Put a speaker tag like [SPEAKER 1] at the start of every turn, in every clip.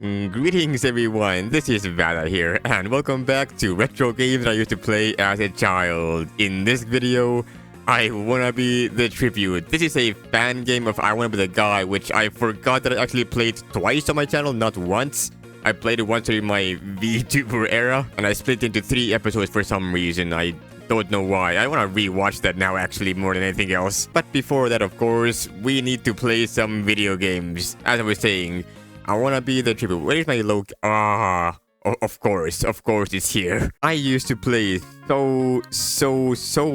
[SPEAKER 1] Greetings everyone, this is Vada here, and welcome back to retro games I used to play as a child. In this video, I Wanna Be the Tribute. This is a fan game of I Wanna Be the Guy, which I forgot that I actually played twice on my channel, not once. I played it once during my VTuber era, and I split into 3 episodes for some reason. I don't know why. I want to rewatch that now actually more than anything else. But before that, of course, we need to play some video games. As I was saying, I Wanna Be the Tribute. Where is my logo? Of course it's here. I used to play so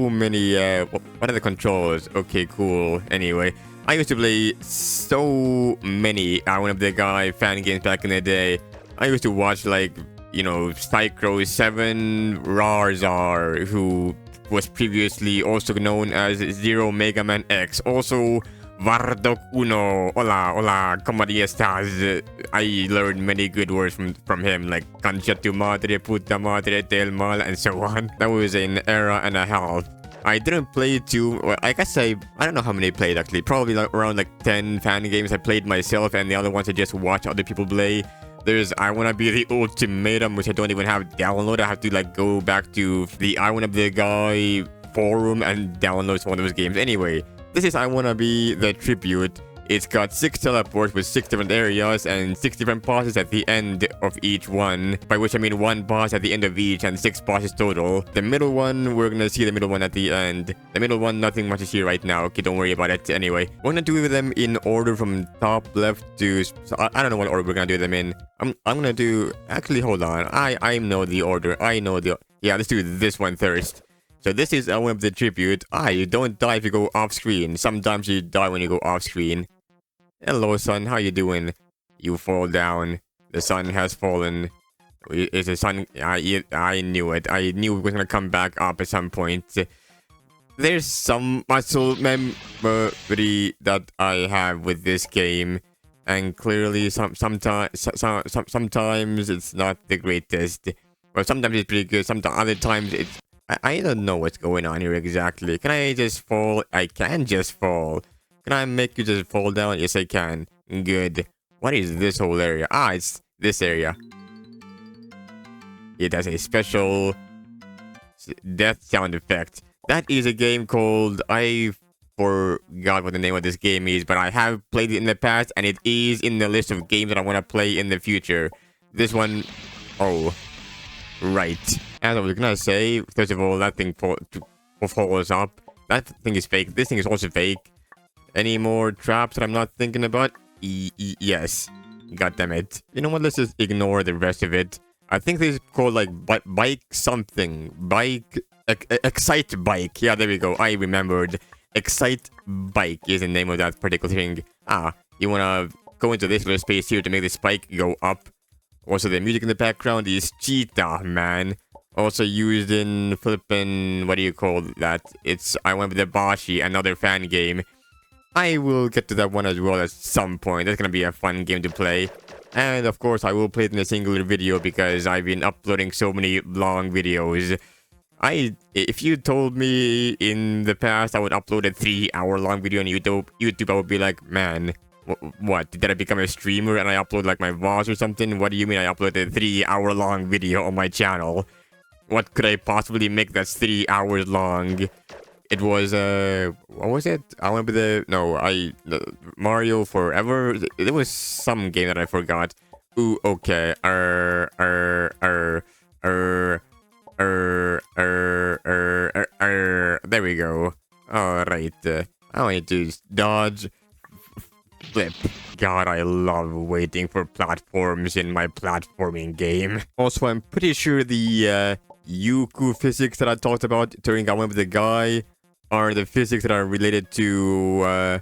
[SPEAKER 1] many, what are the controls? Okay, cool. Anyway, I used to play so many I Wanna Be the Guy fan games back in the day. I used to watch, like, you know, Psycho 7 Rarzar, who was previously also known as Zero Mega Man X. Also, Vardok Uno, hola, como estás? I learned many good words from him, like Concha tu madre, puta madre, del mal, and so on. That was an era and a half. I didn't play too, well, I guess I don't know how many I played actually. Probably like around like 10 fan games I played myself, and the other ones I just watch other people play. There's I Wanna Be the Ultimatum, which I don't even have downloaded. I have to like go back to the I Wanna Be the Guy forum and download some of those games. Anyway, this is I Wanna Be the Tribute. It's got 6 teleports with 6 different areas and 6 different bosses at the end of each one. By which I mean 1 boss at the end of each and 6 bosses total. The middle one, we're gonna see the middle one at the end. The middle one, nothing much is here right now. Okay, don't worry about it. Anyway, we're gonna do them in order from top left to... I don't know what order we're gonna do them in. I'm gonna do... Actually, hold on. I know the order. I know the... Yeah, let's do this one first. So this is I Wanna Be the Tribute. You don't die if you go off screen. Sometimes you die when you go off screen. Hello, son. How you doing? You fall down. The sun has fallen. Is the sun... I knew it. I knew it was gonna come back up at some point. There's some muscle memory that I have with this game, and clearly sometimes it's not the greatest. Well, sometimes it's pretty good. Sometimes other times it's... I don't know what's going on here exactly. Can I just fall? I can just fall. Can I make you just fall down? Yes, I can. Good. What is this whole area? It's this area. It has a special death sound effect. That is a game called... I forgot what the name of this game is, but I have played it in the past, and it is in the list of games that I want to play in the future. This one... Oh. Right. As I was gonna say, first of all, that thing falls up. That thing is fake. This thing is also fake. Any more traps that I'm not thinking about? Yes. God damn it. You know what? Let's just ignore the rest of it. I think this is called like bike something. Bike... Excite Bike. Yeah, there we go. I remembered. Excite Bike is the name of that particular thing. You wanna go into this little space here to make this bike go up. Also, the music in the background is Cheetah, man. Also used in flippin'... What do you call that? It's I Wanna Be the Bashi, another fan game. I will get to that one as well at some point. That's gonna be a fun game to play. And of course, I will play it in a singular video because I've been uploading so many long videos. If you told me in the past I would upload a 3-hour long video on YouTube, I would be like, man, what? Did I become a streamer and I upload like my vlogs or something? What do you mean I uploaded a 3-hour long video on my channel? What could I possibly make that's 3 hours long? It was, what was it? I want to be the... No, Mario Forever? There was some game that I forgot. Ooh, okay. There we go. Alright. I want to dodge, flip. God, I love waiting for platforms in my platforming game. Also, I'm pretty sure the, Yuku physics that I talked about during I Wanna Be the Guy are the physics that are related to,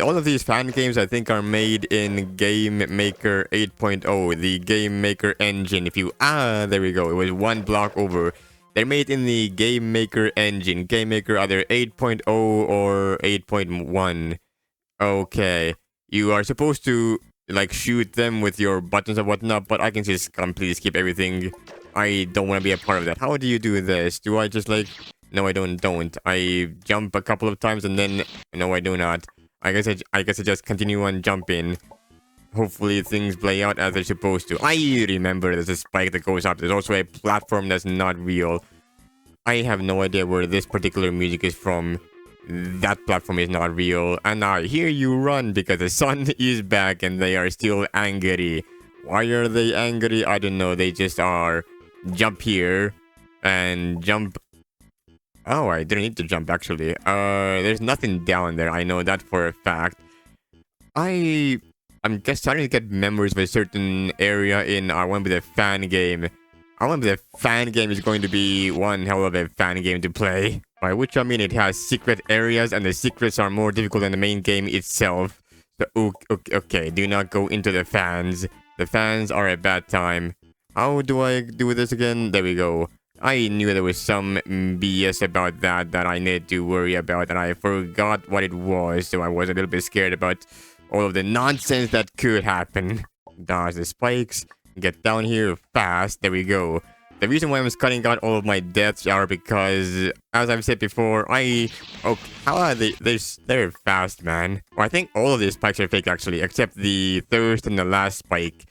[SPEAKER 1] all of these fan games I think are made in Game Maker 8.0, the Game Maker engine. If you... there we go. It was one block over. They're made in the Game Maker engine. Game Maker either 8.0 or 8.1. Okay. You are supposed to, like, shoot them with your buttons and whatnot, but I can just completely skip everything. I don't want to be a part of that. How do you do this? Do I just, like... No, I don't. I jump a couple of times and then... No, I do not. I guess I just continue on jumping. hopefully things play out as they're supposed to. I remember there's a spike that goes up. There's also a platform that's not real. I have no idea where this particular music is from. That platform is not real. And now here you run because the sun is back and they are still angry. Why are they angry? I don't know. They just are. Jump here and jump. Oh, I didn't need to jump actually. There's nothing down there. I know that for a fact. I'm just starting to get memories of a certain area in I want to be the fan game. I want to be the fan game is going to be one hell of a fan game to play. By which I mean it has secret areas and the secrets are more difficult than the main game itself. So okay, do not go into the fans. The fans are a bad time. How do I do this again? There we go. I knew there was some BS about that I needed to worry about, and I forgot what it was, so I was a little bit scared about all of the nonsense that could happen. Dodge the spikes, get down here fast, there we go. The reason why I'm cutting out all of my deaths are because, as I've said before, how are they? They're fast, man. Well, I think all of these spikes are fake, actually, except the first and the last spike.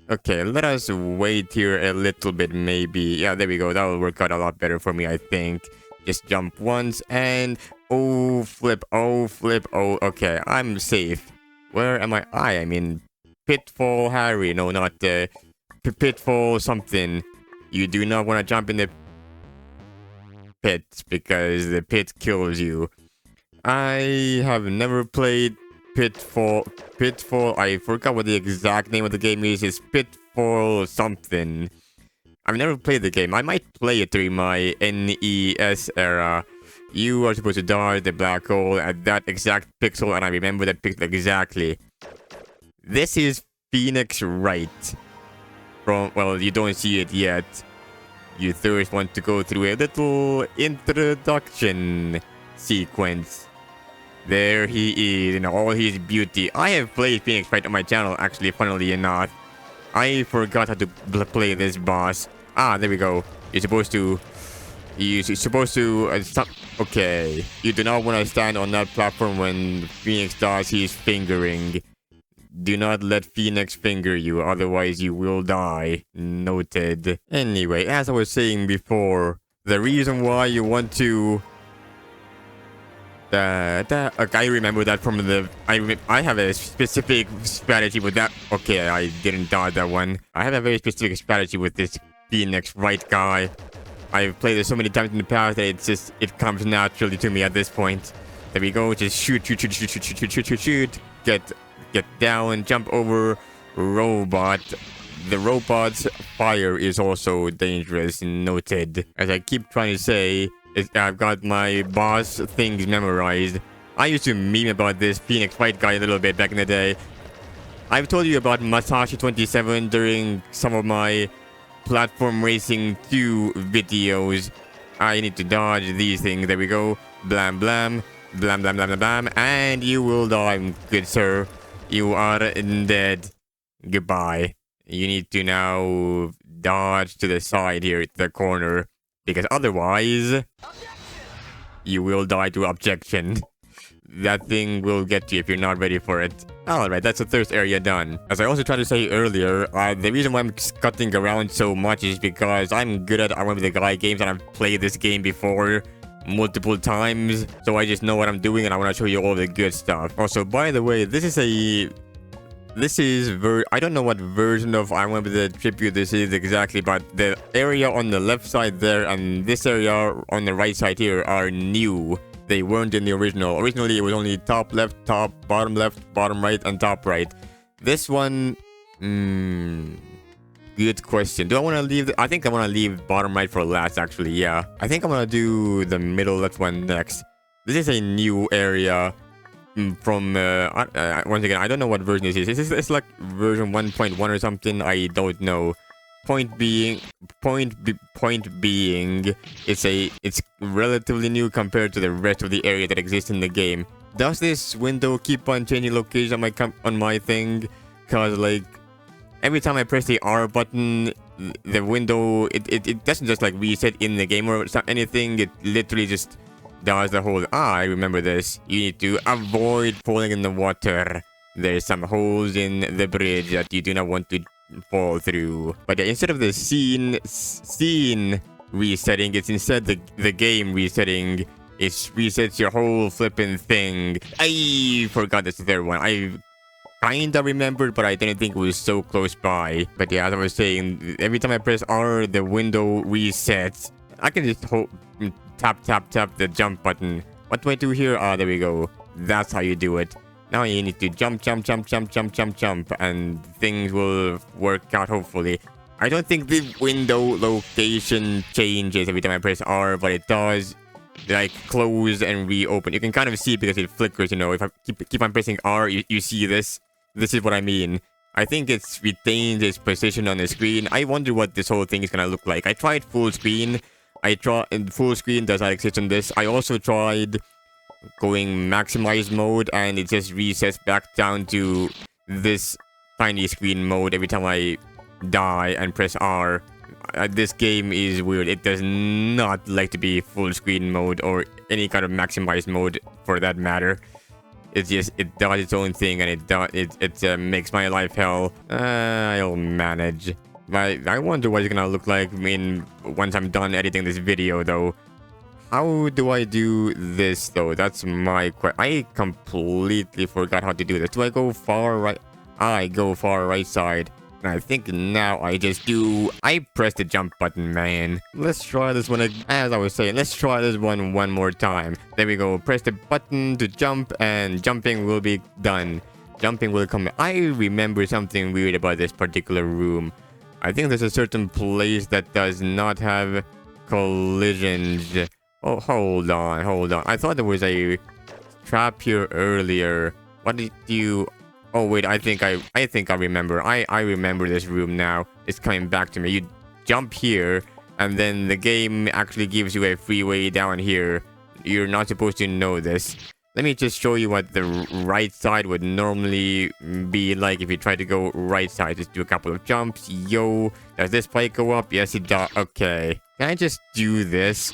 [SPEAKER 1] Okay, let us wait here a little bit, maybe. Yeah, there we go. That will work out a lot better for me, I think. Just jump once and... Oh, flip. Oh, flip. Oh, okay. I'm safe. Where am I? I'm in Pitfall Harry. No, not Pitfall something. You do not want to jump in the pit because the pit kills you. I have never played Pitfall, I forgot what the exact name of the game is. It's Pitfall something. I've never played the game. I might play it during my NES era. You are supposed to dodge the black hole at that exact pixel, and I remember that pixel exactly. This is Phoenix Wright. Well, you don't see it yet. You first want to go through a little introduction sequence. There he is in all his beauty. I have played Phoenix Wright on my channel, actually, funnily enough. I forgot how to play this boss. Ah, there we go. You're supposed to stop. Okay. You do not want to stand on that platform when Phoenix does his fingering. Do not let Phoenix finger you, otherwise you will die. Noted. Anyway, as I was saying before, the reason why you want to... I remember that from the... I have a specific strategy with that. Okay, I didn't dodge that one. I have a very specific strategy with this Phoenix Wright guy. I've played this so many times in the past that it comes naturally to me at this point. There we go. Just shoot. Get down, jump over, robot. The robot's fire is also dangerous. Noted. As I keep trying to say... I've got my boss things memorized. I used to meme about this Phoenix Wright guy a little bit back in the day. I've told you about Masashi 27 during some of my platform racing 2 videos. I need to dodge these things. There we go. Blam blam. Blam blam blam blam blam. And you will die, good sir. You are dead. Goodbye. You need to now dodge to the side here at the corner. Because otherwise, you will die to objection. That thing will get you if you're not ready for it. Alright, that's the first area done. As I also tried to say earlier, the reason why I'm cutting around so much is because I'm good at I Want to Be the Guy games and I've played this game before multiple times. So I just know what I'm doing and I want to show you all the good stuff. Also, by the way, I don't know what version of I Want to Be the Tribute this is exactly, but the area on the left side there and this area on the right side here are new. They weren't in the original. Originally, it was only top left, bottom right, and top right. This one, good question. Do I want to leave? I think I want to leave bottom right for last, actually, yeah. I think I'm going to do the middle left one next. This is a new area. From once again, I don't know what version this is. It's like version 1.1 or something. I don't know. Point being, it's relatively new compared to the rest of the area that exists in the game. Does this window keep on changing location on my thing? Cause like every time I press the R button, the window it doesn't just like reset in the game or anything. It literally just does the whole... I remember this. You need to avoid falling in the water. there's some holes in the bridge that you do not want to fall through. But yeah, instead of the scene resetting, it's instead the game resetting. It resets your whole flippin' thing. I forgot that's the third one. I kinda remembered, but I didn't think it was so close by. But yeah, as I was saying, every time I press R, the window resets. I can just tap the jump button. What do I do here? Ah, there we go. That's how you do it. Now you need to jump, and things will work out, hopefully. I don't think the window location changes every time I press R, but it does, like, close and reopen. You can kind of see because it flickers, you know. If I keep on pressing R, you see this. This is what I mean. I think it's retained its position on the screen. I wonder what this whole thing is gonna look like. I tried full screen. Full screen does not exist on this. I also tried going maximize mode, and it just resets back down to this tiny screen mode every time I die and press R. This game is weird. It does not like to be full screen mode or any kind of maximized mode for that matter. It's just, it does its own thing, and it makes my life hell. I'll manage. I wonder what it's gonna look like once I'm done editing this video, though. How do I do this, though? That's my question. I completely forgot how to do this. Do I go far right? I go far right side. And I think now I press the jump button, man. Let's try this one, as I was saying, let's try this one more time. There we go. Press the button to jump, and jumping will be done. Jumping will come. I remember something weird about this particular room. I think there's a certain place that does not have collisions. Oh, hold on. I thought there was a trap here earlier. What did you... Oh wait, I think I remember. I remember this room now. It's coming back to me. You jump here, and then the game actually gives you a freeway down here. You're not supposed to know this. Let me just show you what the right side would normally be like if you try to go right side. Just do a couple of jumps. Yo, does this spike go up? Yes, it does. Okay. Can I just do this?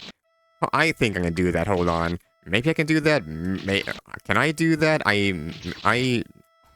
[SPEAKER 1] Oh, I think I'm gonna do that. Hold on. Maybe I can do that. Can I do that?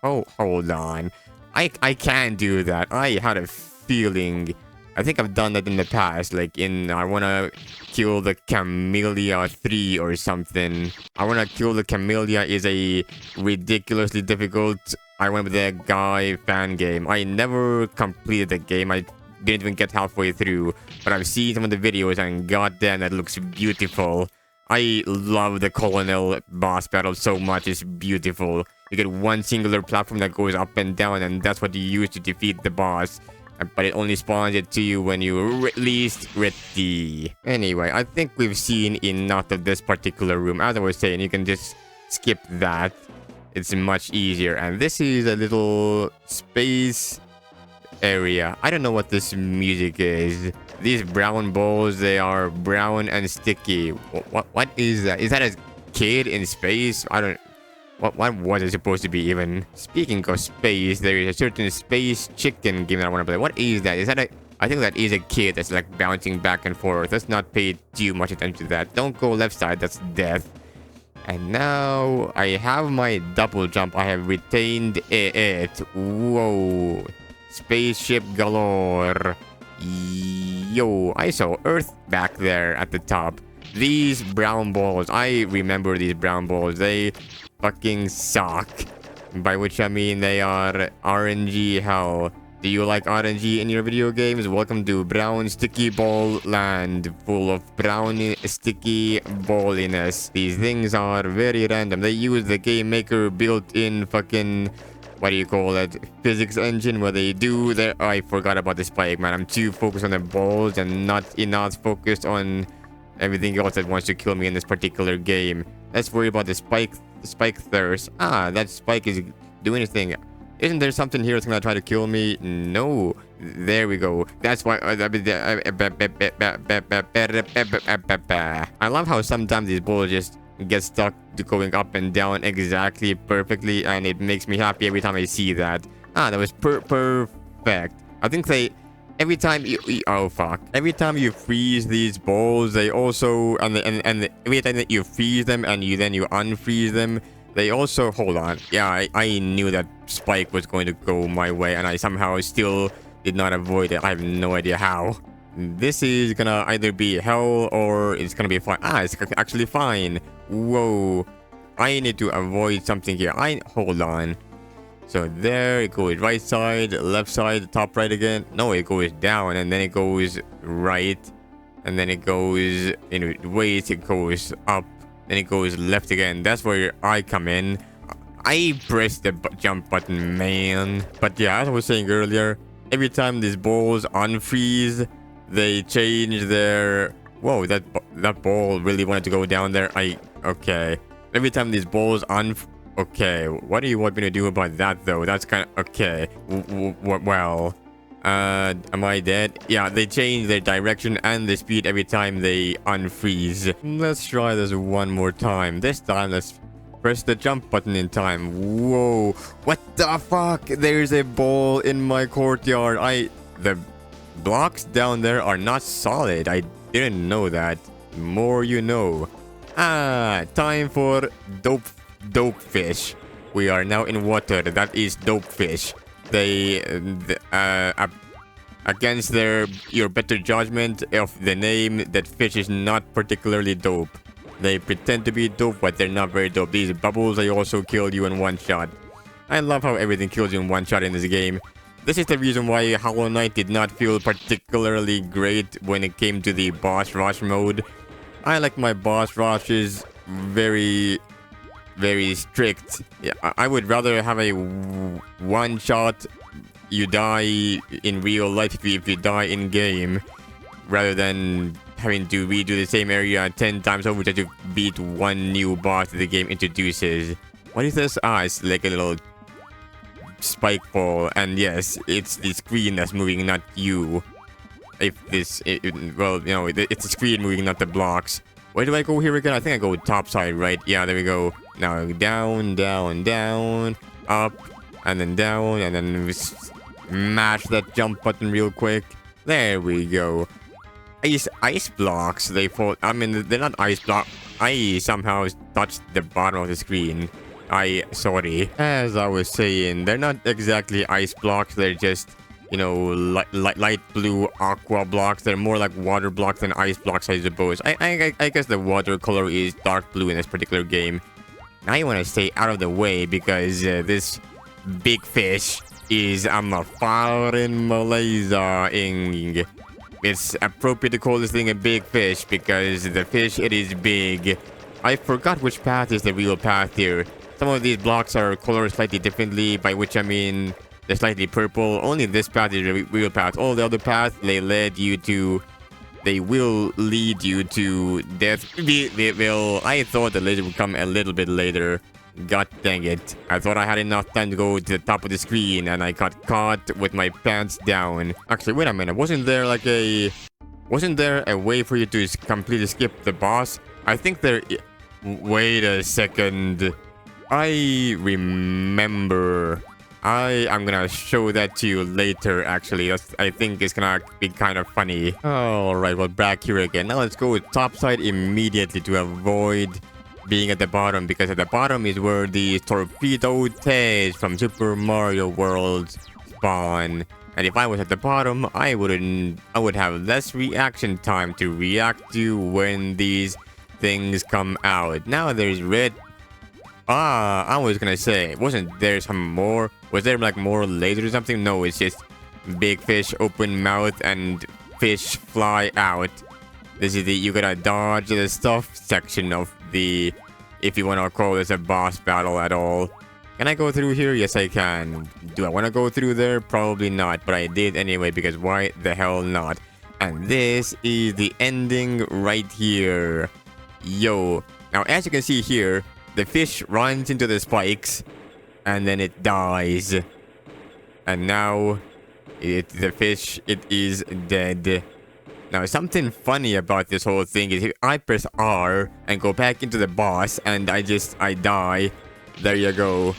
[SPEAKER 1] Oh, hold on. I can do that. I had a feeling. I think I've done that in the past. Like I wanna kill the Camellia 3 or something. I wanna kill the Camellia is a ridiculously difficult I went with the guy fan game. I never completed the game. I didn't even get halfway through. But I've seen some of the videos, and goddamn, that looks beautiful. I love the Colonel boss battle so much. It's beautiful. You get one singular platform that goes up and down, and that's what you use to defeat the boss. But it only spawns it to you when you release ready. Anyway, I think we've seen enough of this particular room. As I was saying, you can just skip that. It's much easier. And this is a little space area. I don't know what this music is. These brown balls, they are brown and sticky. What is that? Is that a kid in space? I don't... What was it supposed to be even? Speaking of space, there is a certain space chicken game that I want to play. What is that? Is that a... I think that is a kid that's like bouncing back and forth. Let's not pay too much attention to that. Don't go left side, that's death. And now I have my double jump. I have retained it. Whoa. Spaceship galore. Yo, I saw Earth back there at the top. These brown balls, I remember these brown balls. They fucking suck. By which I mean they are RNG hell. Do you like RNG in your video games? Welcome to brown sticky ball land, full of brown sticky balliness. These things are very random. They use the game maker built-in fucking... what do you call it? Physics engine where they do their... I forgot about the spike, man. I'm too focused on the balls and not enough focused on everything else that wants to kill me in this particular game. Let's worry about the spike thirst. Ah, that spike is doing its thing. Isn't there something here that's gonna try to kill me? No. There we go. That's why... I love how sometimes these balls just get stuck to going up and down exactly perfectly, and it makes me happy every time I see that. Ah, that was perfect. I think they... Every time you... Oh, fuck. Every time you freeze these balls, they also... And every time that you freeze them and then you unfreeze them, They also, hold on. Yeah, I knew that spike was going to go my way, and I somehow still did not avoid it. I have no idea how. This is gonna either be hell or it's gonna be fine. Ah, it's actually fine. Whoa. I need to avoid something here. Hold on. So there it goes, right side, left side, top right again. No, it goes down and then it goes right. And then it goes, wait, it goes up. Then it goes left again. That's where I come in. I press the jump button, man. But yeah, as I was saying earlier, every time these balls unfreeze, they change their... Whoa, that ball really wanted to go down there. Okay. Every time these balls Okay, what do you want me to do about that, though? That's kind of... Okay. Well... am I dead? Yeah, they change their direction and the speed every time they unfreeze. Let's try this one more time. This time, let's press the jump button in time. Whoa. What the fuck? There's a ball in my courtyard. The blocks down there are not solid. I didn't know that. More you know. Time for Dopefish. We are now in water. That is Dopefish. They against your better judgment of the name, that fish is not particularly dope. They pretend to be dope, but they're not very dope. These bubbles, they also kill you in one shot. I love how everything kills you in one shot in this game. This is the reason why Hollow Knight did not feel particularly great when it came to the boss rush mode. I like my boss rushes very strict. Yeah, I would rather have a one shot, you die in real life if you die in game, rather than having to redo the same area 10 times over just to beat one new boss the game introduces. What is this? It's like a little spike ball, and yes, it's the screen that's moving, not you. Well, it's the screen moving, not the blocks. Where do I go here again? I think I go top side, right? Yeah, there we go. Now down, down, down, up, and then down, and then smash that jump button real quick. There we go. Ice blocks, they fall. I mean, they're not ice blocks. I somehow touched the bottom of the screen. Sorry. As I was saying, they're not exactly ice blocks. They're just, light blue aqua blocks. They're more like water blocks than ice blocks, I suppose. I guess the water color is dark blue in this particular game. Now you want to stay out of the way because this big fish is a fire in Malaysia. It's appropriate to call this thing a big fish because the fish, it is big. I forgot which path is the real path here. Some of these blocks are colored slightly differently, by which I mean they're slightly purple. Only this path is the real path. All the other paths, they will lead you to death. I thought the laser would come a little bit later. God dang it. I thought I had enough time to go to the top of the screen and I got caught with my pants down. Actually, wait a minute. Wasn't there a way for you to completely skip the boss? I think there... Wait a second. I remember. I'm gonna show that to you later, actually. I think it's gonna be kind of funny. Alright, well, back here again. Now let's go topside immediately to avoid being at the bottom, because at the bottom is where the torpedo tails from Super Mario World spawn. And if I was at the bottom, I would have less reaction time to react to when these things come out. Now there's red. I was gonna say, wasn't there some more? Was there like more lasers or something? No, it's just big fish, open mouth, and fish fly out. This is you gotta dodge the stuff section of the, if you want to call this a boss battle at all. Can I go through here? Yes, I can. Do I want to go through there? Probably not, but I did anyway, because why the hell not? And this is the ending right here. Yo. Now, as you can see here, the fish runs into the spikes, and then it dies. And now, the fish, it is dead. Now, something funny about this whole thing is if I press R and go back into the boss and I die. There you go.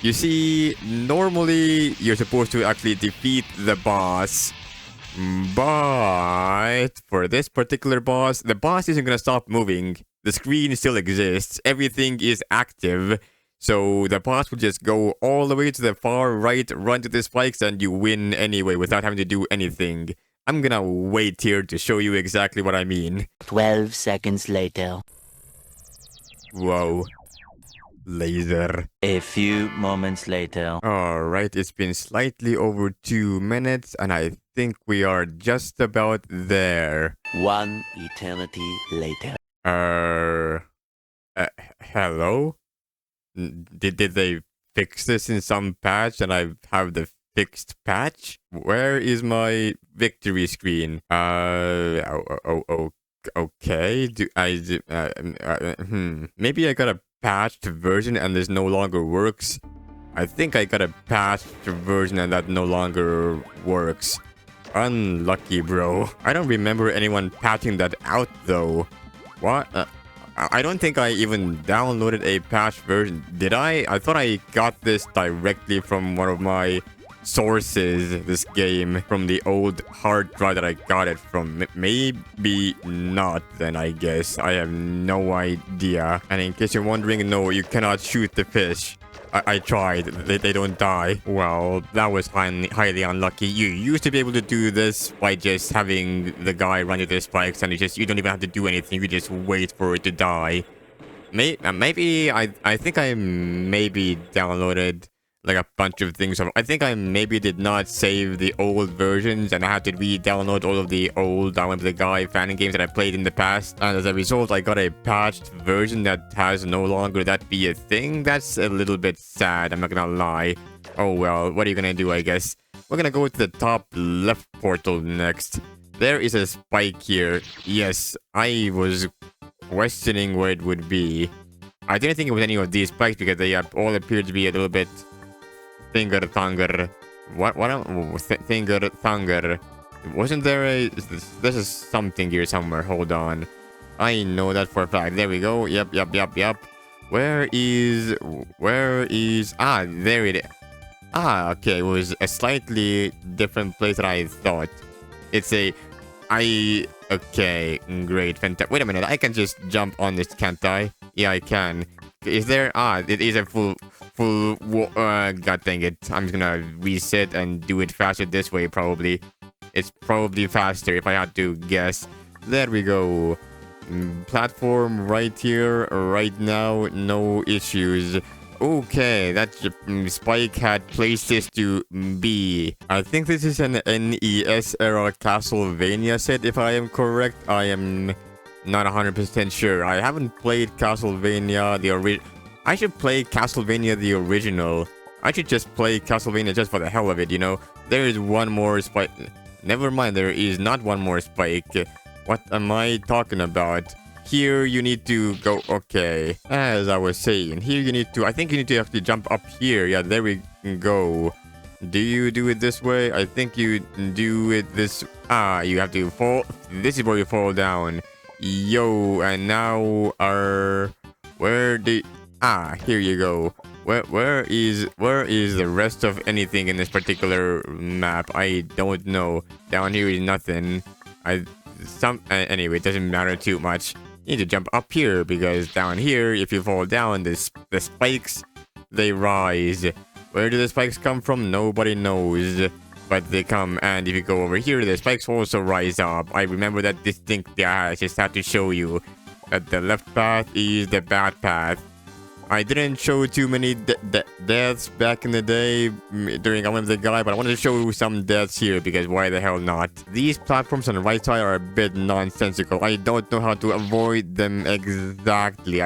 [SPEAKER 1] You see, normally you're supposed to actually defeat the boss. But for this particular boss, the boss isn't going to stop moving. the screen still exists. Everything is active. So the pass will just go all the way to the far right, run to the spikes, and you win anyway without having to do anything. I'm gonna wait here to show you exactly what I mean.
[SPEAKER 2] 12 seconds later.
[SPEAKER 1] Whoa. Laser.
[SPEAKER 2] A few moments later.
[SPEAKER 1] Alright, it's been slightly over 2 minutes, and I think we are just about there.
[SPEAKER 2] One eternity later.
[SPEAKER 1] Hello? Did they fix this in some patch and I have the fixed patch? Where is my victory screen? Okay. Maybe I got a patched version and this no longer works. I think I got a patched version and that no longer works. Unlucky, bro. I don't remember anyone patching that out though. What? I don't think I even downloaded a patched version. Did I? I thought I got this directly from one of my sources, this game, from the old hard drive that I got it from. Maybe not then, I guess. I have no idea. And in case you're wondering, no, you cannot shoot the fish. I tried. They don't die. Well, that was highly unlucky. You used to be able to do this by just having the guy run to the spikes, and you don't even have to do anything. You just wait for it to die. Maybe I think I maybe downloaded like a bunch of things. I think I maybe did not save the old versions, and I had to re-download all of the old the Guy fan games that I played in the past. And as a result, I got a patched version that has no longer that be a thing. That's a little bit sad, I'm not gonna lie. Oh well, what are you gonna do, I guess? We're gonna go to the top left portal next. There is a spike here. Yes, I was questioning where it would be. I didn't think it was any of these spikes because they all appeared to be a little bit finger thunger. What finger thunger? Wasn't there a... This is something here somewhere. Hold on. I know that for a fact. There we go. Yep. Where is... Ah, there it is. Ah, okay. It was a slightly different place than I thought. It's a... Okay, great, fantastic. Wait a minute, I can just jump on this, can't I? Yeah, I can. Is there... Ah, it is a full... God dang it. I'm just gonna reset and do it faster this way, probably. It's probably faster, if I had to guess. There we go. Platform right here, right now, no issues. Okay, that Spike had places to be. I think this is an NES era Castlevania set, if I am correct. I am not 100% sure. I haven't played Castlevania the original. I should play Castlevania the original. I should just play Castlevania just for the hell of it, you know? There is one more Spike. Never mind, there is not one more Spike. What am I talking about? Here you need to go. Okay, as I was saying, here you need to... I think you need to actually jump up here. Yeah, there we go. Do you do it this way? I think you do it this... Ah, you have to fall... This is where you fall down. Yo, and now where the... Ah, here you go. Where is the rest of anything in this particular map? I don't know. Down here is nothing. Anyway, it doesn't matter too much. You need to jump up here because down here, if you fall down, the spikes, they rise. Where do the spikes come from? Nobody knows, but they come. And if you go over here, the spikes also rise up. I remember that distinctly. I just have to show you that the left path is the bad path. I didn't show too many deaths back in the day during IWBTG, but I wanted to show some deaths here because why the hell not? These platforms on the right side are a bit nonsensical. I don't know how to avoid them exactly.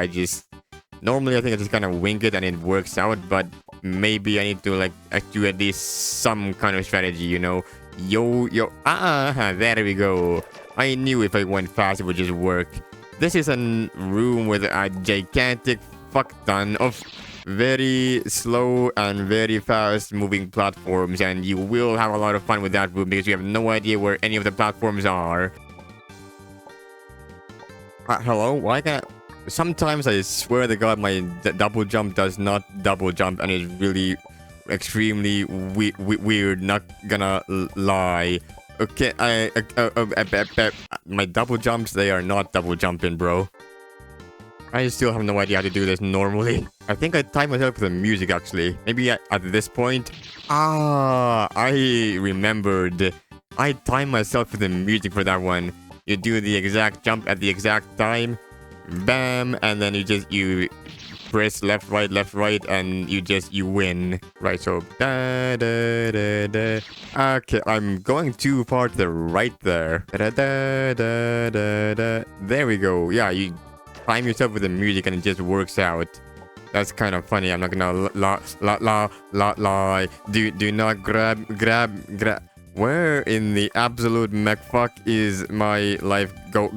[SPEAKER 1] Normally I think I just kind of wing it and it works out, but maybe I need to like do at least some kind of strategy, you know? There we go. I knew if I went fast it would just work. This is a room with a gigantic fuck ton of very slow and very fast moving platforms, and you will have a lot of fun with that room because you have no idea where any of the platforms are. Hello? Why can't... Sometimes I swear to God my double jump does not double jump, and it's really extremely weird, not gonna lie. Okay, my double jumps, they are not double jumping, bro. I still have no idea how to do this normally. I think I timed myself with the music actually. Maybe at this point. Ah, I remembered. I timed myself with the music for that one. You do the exact jump at the exact time. Bam, and then you press left, right, and you win. Right, so da da da da. Okay, I'm going too far to the right there. Da da da da da. There we go. Yeah, you time yourself with the music and it just works out. That's kind of funny. I'm not gonna lie. Do not grab. Where in the absolute McFuck is my life? Go.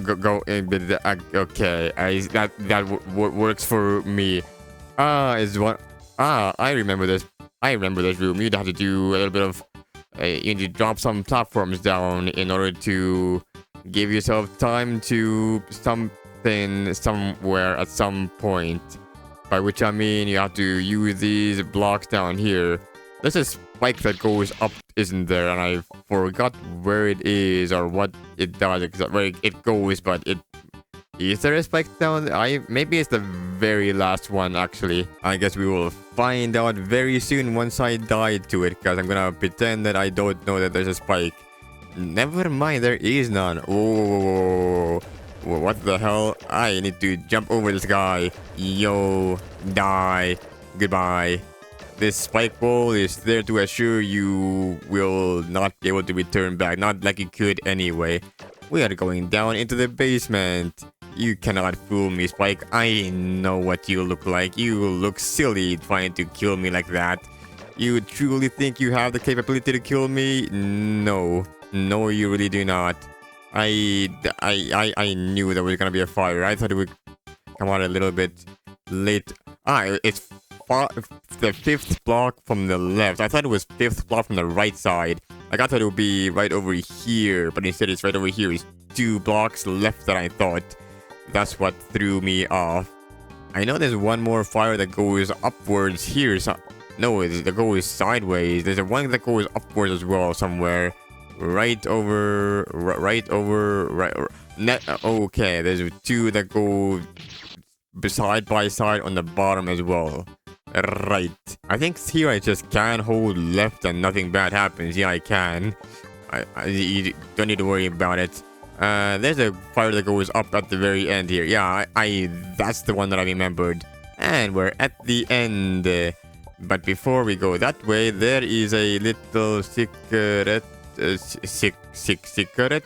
[SPEAKER 1] Okay, that works for me. I remember this. I remember this room. You'd have to do a little bit of. You need to drop some platforms down in order to give yourself time to something somewhere at some point. By which I mean you have to use these blocks down here. There's a spike that goes up, isn't there? And I forgot where it is or what it does, where it goes, but it... Is there a spike down? Maybe it's the very last one, actually. I guess we will find out very soon once I die to it, because I'm gonna pretend that I don't know that there's a spike. Never mind, there is none. Oh, what the hell? I need to jump over this guy. Yo, die. Goodbye. This spike wall is there to assure you will not be able to return back. Not like you could anyway. We are going down into the basement. You cannot fool me, Spike. I know what you look like. You look silly trying to kill me like that. You truly think you have the capability to kill me? No. No, you really do not. I knew there was gonna be a fire. I thought it would come out a little bit late. It's the fifth block from the left. I thought it was fifth block from the right side. Like, I thought it would be right over here, but instead it's right over here. It's 2 blocks left that I thought. That's what threw me off. I know there's one more fire that goes upwards here. No, that goes sideways. There's one that goes upwards as well somewhere. Right over. Okay, there's 2 that go side by side on the bottom as well. Right. I think here I just can hold left and nothing bad happens. Yeah, I can. You don't need to worry about it. There's a fire that goes up at the very end here. Yeah, that's the one that I remembered. And we're at the end. But before we go that way, there is a little secret. Secret?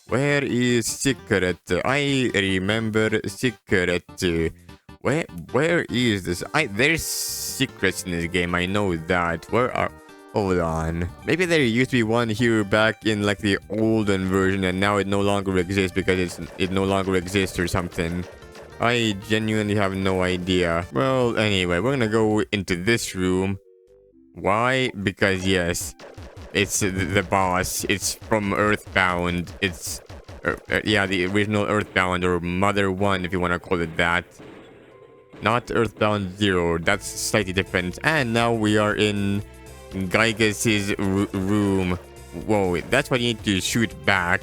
[SPEAKER 1] Where is secret? I remember secret. Where is this? There's secrets in this game. I know that. Hold on. Maybe there used to be one here back in like the olden version, and now it no longer exists because it no longer exists or something. I genuinely have no idea. Well, anyway, we're gonna go into this room. Why? Because yes, it's the boss. It's from Earthbound. It's yeah, the original Earthbound, or Mother 1 if you want to call it that. Not Earthbound 0. That's slightly different. And now we are in Giygas' room. Whoa, that's what you need to shoot back.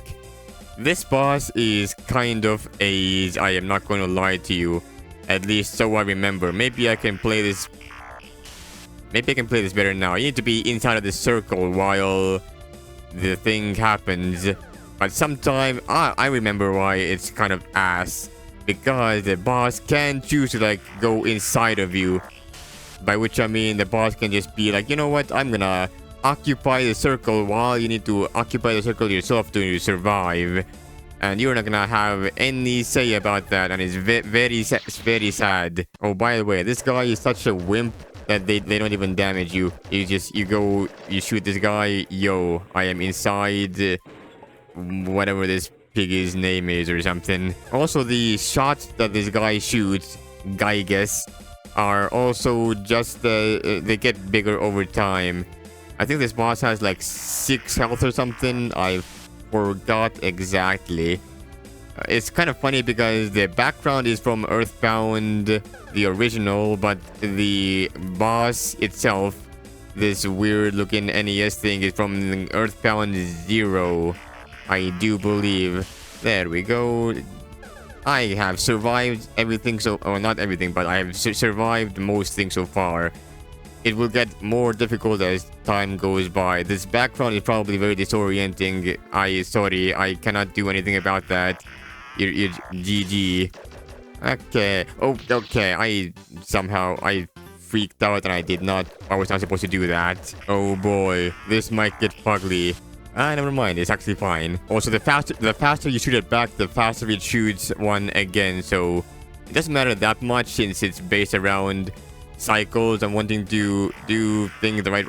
[SPEAKER 1] This boss is kind of a... I am not going to lie to you. At least so I remember. Maybe I can play this... Maybe I can play this better now. You need to be inside of the circle while the thing happens. But sometime... I remember why it's kind of ass. Because the boss can choose to like go inside of you. By which I mean the boss can just be like, you know what, I'm gonna occupy the circle while you need to occupy the circle yourself to survive. And you're not gonna have any say about that, and it's very sad. Oh, by the way, this guy is such a wimp that they don't even damage you. You shoot this guy, yo, I am inside whatever this piggy's name is or something. Also, the shots that this guy shoots, Giygas, are also just they get bigger over time. I think this boss has like 6 health or something. I forgot exactly. It's kind of funny because the background is from Earthbound, the original, but the boss itself, this weird looking NES thing, is from Earthbound 0. I do believe. There we go. I have survived everything or not everything, but I have survived most things so far. It will get more difficult as time goes by. This background is probably very disorienting. Sorry, I cannot do anything about that. You're GG. Okay. Oh, okay. I freaked out and I was not supposed to do that. Oh boy, this might get fugly. Never mind, it's actually fine. Also, the faster you shoot it back, the faster it shoots one again, so it doesn't matter that much since it's based around cycles and wanting to do things the right...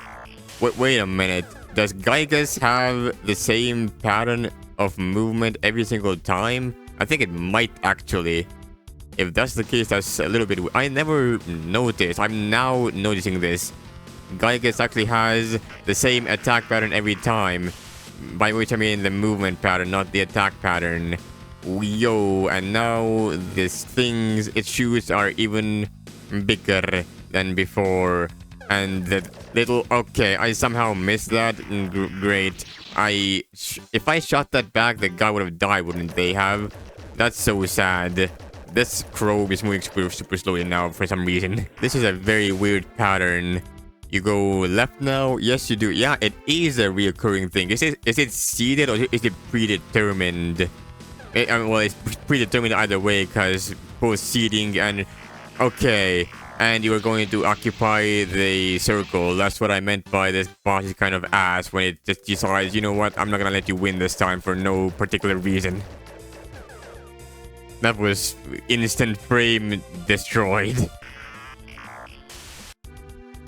[SPEAKER 1] Wait a minute. Does Giygas have the same pattern of movement every single time? I think it might actually. If that's the case, that's a little bit... I never noticed. I'm now noticing this. Giygas actually has the same attack pattern every time. By which I mean the movement pattern, not the attack pattern. Yo, and now these things it shoots are even bigger than before. And the little... Okay, I somehow missed that. Great. If I shot that back, the guy would have died, wouldn't they have? That's so sad. This crow is moving super slowly now for some reason. This is a very weird pattern. You go left now? Yes, you do. Yeah, it is a reoccurring thing. Is it seeded or is it predetermined? Well, it's predetermined either way because both seeding and... Okay, and you are going to occupy the circle. That's what I meant by this boss is kind of ass when it just decides, you know what, I'm not gonna let you win this time for no particular reason. That was instant frame destroyed.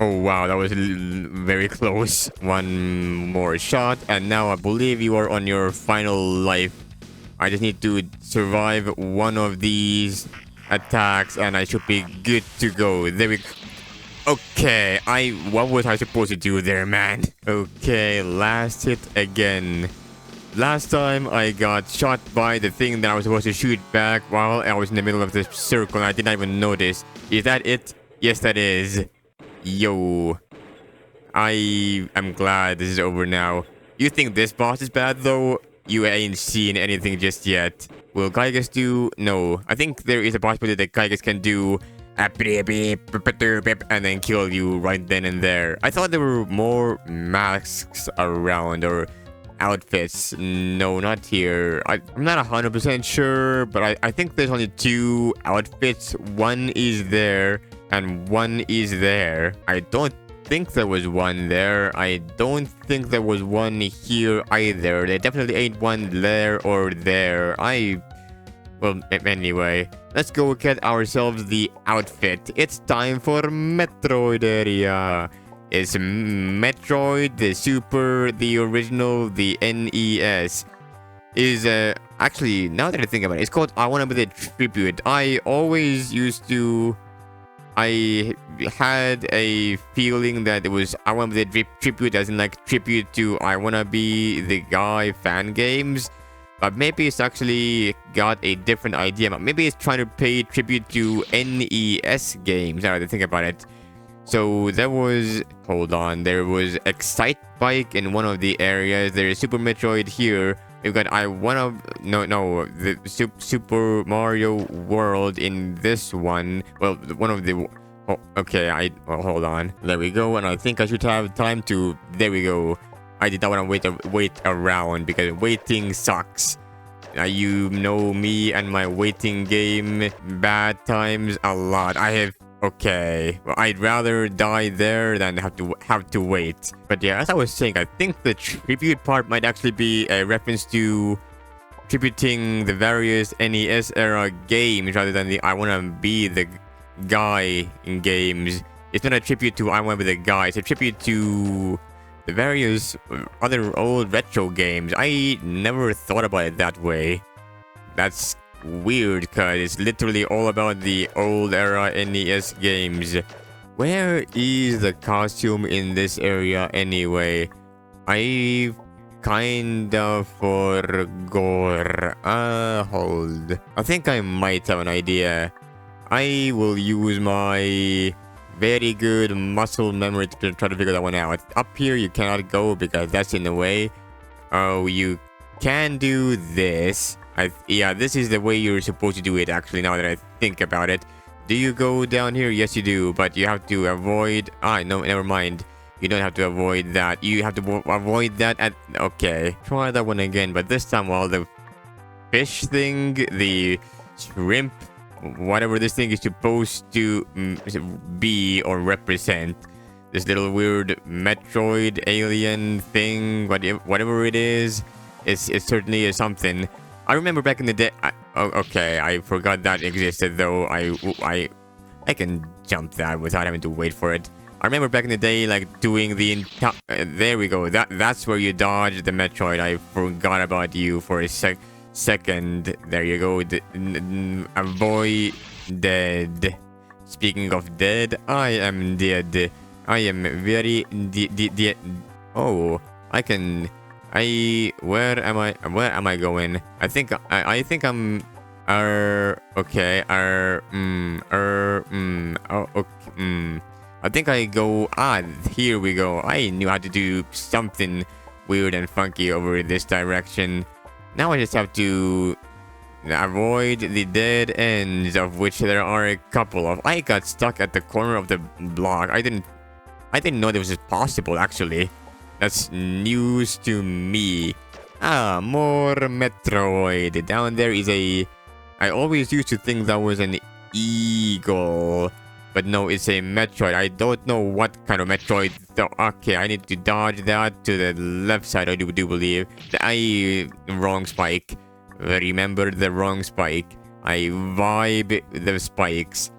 [SPEAKER 1] Oh wow, that was very close. One more shot, and now I believe you are on your final life. I just need to survive one of these attacks, and I should be good to go. There we go. Okay, what was I supposed to do there, man? Okay, last hit again. Last time I got shot by the thing that I was supposed to shoot back while I was in the middle of the circle and I did not even notice. Is that it? Yes, that is. Yo. I am glad this is over now. You think this boss is bad though? You ain't seen anything just yet. Will Giygas do? No. I think there is a possibility that Giygas can do and then kill you right then and there. I thought there were more masks around or outfits. No, not here. I'm not 100% sure, but I think there's only 2 outfits. One is there and one is there. I don't think there was one there. I don't think there was one here either. There definitely ain't one there or there. Well, anyway, let's go get ourselves the outfit. It's time for Metroid area. It's Metroid, the Super, the original, the NES. Is actually, now that I think about it, it's called I Wanna Be the Tribute. I had a feeling that it was I Wanna Be the Tribute, as in like tribute to I Wanna Be the Guy fan games. But maybe it's actually got a different idea. Maybe it's trying to pay tribute to NES games, now that I think about it. So there was... Hold on. There was Excite Bike in one of the areas. There is Super Metroid here. We've got the Super Mario World in this one. Well, one of the... Oh, okay, hold on. There we go. And I think I should have time to... There we go. I did not want to wait around because waiting sucks. You know me and my waiting game bad times a lot. Okay, well, I'd rather die there than have to wait. But yeah, as I was saying, I think the tribute part might actually be a reference to tributing the various NES era games rather than the I Wanna Be the Guy in games. It's not a tribute to I Wanna Be the Guy, it's a tribute to the various other old retro games. I never thought about it that way. That's weird, because it's literally all about the old era NES games. Where is the costume in this area anyway? I kind of forgot. Hold. I think I might have an idea. I will use my very good muscle memory to try to figure that one out. Up here you cannot go because that's in the way. Oh, you can do this. Yeah, this is the way you're supposed to do it, actually, now that I think about it. Do you go down here? Yes, you do, but you have to avoid... no, never mind. You don't have to avoid that. You have to avoid that at... Okay, try that one again, but this time, well, the fish thing, the shrimp, whatever this thing is supposed to be or represent, this little weird Metroid alien thing, whatever it is, it certainly is something. I remember back in the day. Okay, I forgot that existed though. I can jump that without having to wait for it. I remember back in the day, like doing the there we go. That's where you dodge the Metroid. I forgot about you for a second. There you go. Avoid dead. Speaking of dead, I am dead. I am very dead. Oh, I can. Where am I going? I think I'm okay. Oh, okay. I think I go. Here we go. I knew how to do something weird and funky over this direction. Now I just have to avoid the dead ends, of which there are a couple of. I got stuck at the corner of the block. I didn't know this was possible, actually. That's news to me. More Metroid. Down there is a... I always used to think that was an eagle. But no, it's a Metroid. I don't know what kind of Metroid. Okay, I need to dodge that to the left side, I do believe. Wrong spike. Remember the wrong spike. I vibe the spikes.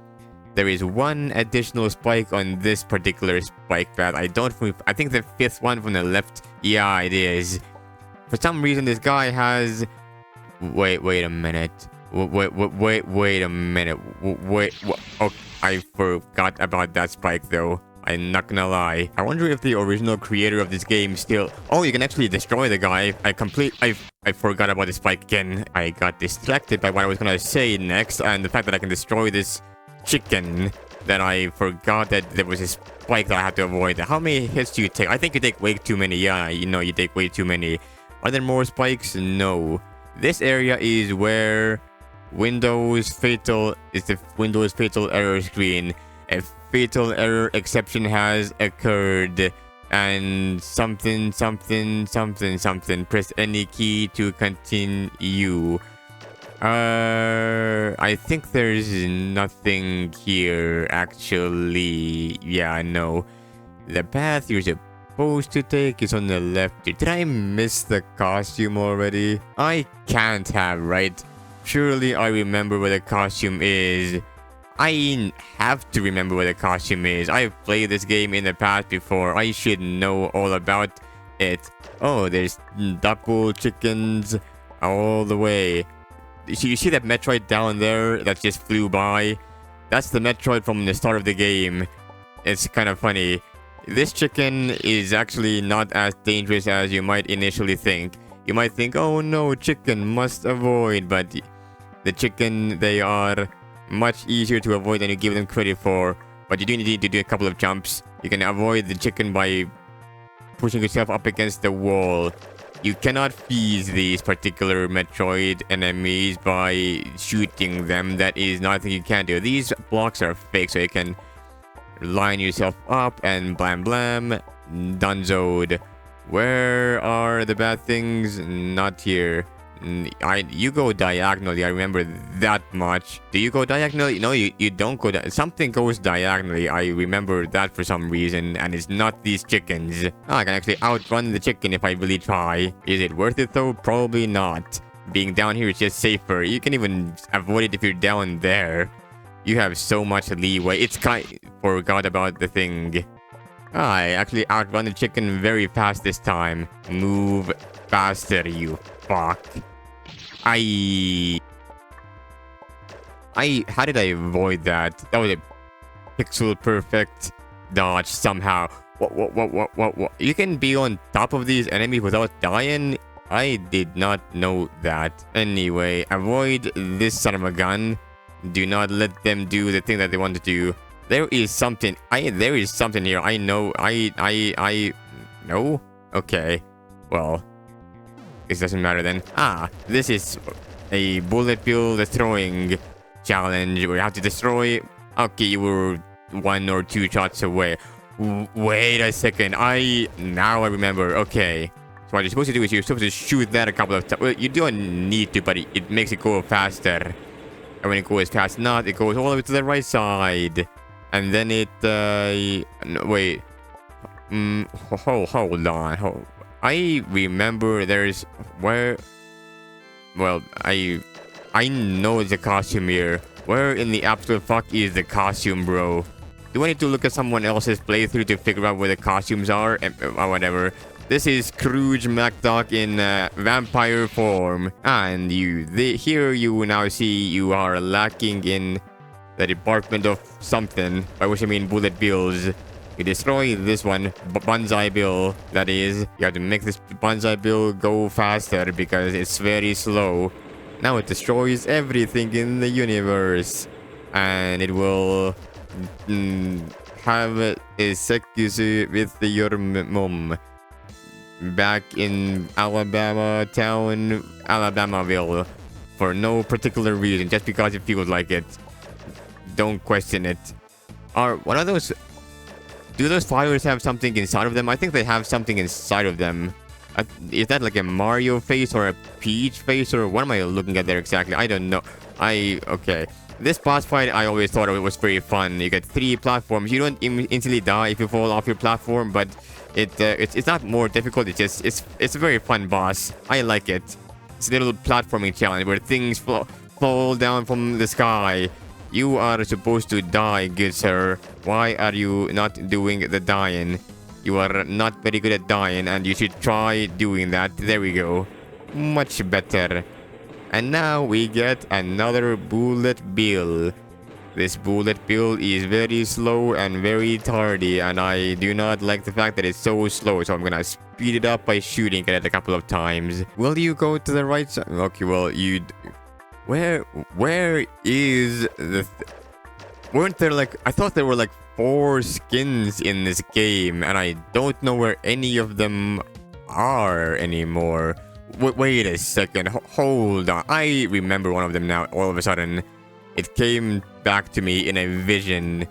[SPEAKER 1] There is one additional spike on this particular spike path. I think the fifth one from the left. Yeah, it is. For some reason, this guy has... Wait a minute. Wait a minute. Oh, I forgot about that spike, though. I'm not gonna lie. I wonder if the original creator of this game still... Oh, you can actually destroy the guy. I forgot about the spike again. I got distracted by what I was gonna say next, and the fact that I can destroy this chicken, that I forgot that there was a spike that I had to avoid. How many hits do you take? I think you take way too many. Yeah, you know, you take way too many. Are there more spikes? No. This area is where Windows fatal error screen. A fatal error exception has occurred, and something. Press any key to continue. I think there's nothing here, actually. Yeah, no. The path you're supposed to take is on the left. Did I miss the costume already? I can't have, right? Surely I remember where the costume is. I have to remember where the costume is. I've played this game in the past before. I should know all about it. Oh, there's Duckula chickens all the way. You see that Metroid down there that just flew by? That's the Metroid from the start of the game. It's kind of funny. This chicken is actually not as dangerous as you might initially think. You might think, oh no, chicken must avoid, but the chicken, they are much easier to avoid than you give them credit for. But you do need to do a couple of jumps. You can avoid the chicken by pushing yourself up against the wall. You cannot freeze these particular Metroid enemies by shooting them. That is nothing you can do. These blocks are fake, so you can line yourself up and blam blam. Dunzoed. Where are the bad things? Not here. You go diagonally, I remember that much. Do you go diagonally? No, you don't go something goes diagonally. I remember that for some reason, and it's not these chickens. I can actually outrun the chicken if I really try. Is it worth it though? Probably not. Being down here is just safer. You can even avoid it if you're down there. You have so much leeway. Forgot about the thing. I actually outrun the chicken very fast this time. Move faster, you fuck. How did I avoid that? That was a pixel perfect dodge somehow. What? You can be on top of these enemies without dying? I did not know that. Anyway, avoid this son of a gun. Do not let them do the thing that they want to do. There is something. There is something here. I know. No? Okay. Well, it doesn't matter then. This is a bullet bill destroying challenge where you have to destroy. Okay, you were 1 or 2 shots away. Wait a second. Now I remember. Okay. So what you're supposed to do is you're supposed to shoot that a couple of times. Well, you don't need to, but it makes it go faster. And when it goes fast enough, it goes all the way to the right side. And then it, no, wait. Hold on. I remember there's where. Well, I know the costume here. Where in the absolute fuck is the costume, bro? Do I need to look at someone else's playthrough to figure out where the costumes are? Or whatever. This is Scrooge McDuck in vampire form. And here you now see you are lacking in the department of something. By which I mean bullet bills. You destroy this one, Banzai Bill, that is. You have to make this Banzai Bill go faster because it's very slow. Now it destroys everything in the universe. And it will have a sex with your mom. Back in Alabama town, Alabamaville. For no particular reason, just because it feels like it. Don't question it. What are those? Do those flowers have something inside of them? I think they have something inside of them. Is that like a Mario face or a Peach face, or what am I looking at there exactly? I don't know. Okay. This boss fight, I always thought it was very fun. You get 3 platforms. You don't instantly die if you fall off your platform, but it's not more difficult. It's a very fun boss. I like it. It's a little platforming challenge where things fall down from the sky. You are supposed to die, good sir. Why are you not doing the dying? You are not very good at dying, and you should try doing that. There we go. Much better. And now we get another bullet bill. This bullet bill is very slow and very tardy, and I do not like the fact that it's so slow, so I'm gonna speed it up by shooting at it a couple of times. Will you go to the right side? Okay, well, where is the... Weren't there like... I thought there were like 4 skins in this game, and I don't know where any of them are anymore. Wait a second. Hold on. I remember one of them now. All of a sudden, it came back to me in a vision.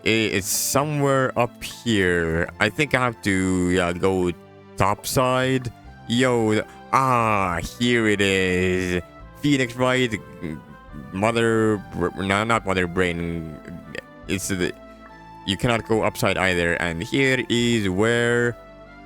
[SPEAKER 1] It's somewhere up here. I think I have to go topside. Yo, here it is. Phoenix Wright, not Mother Brain. You cannot go upside either. And here is where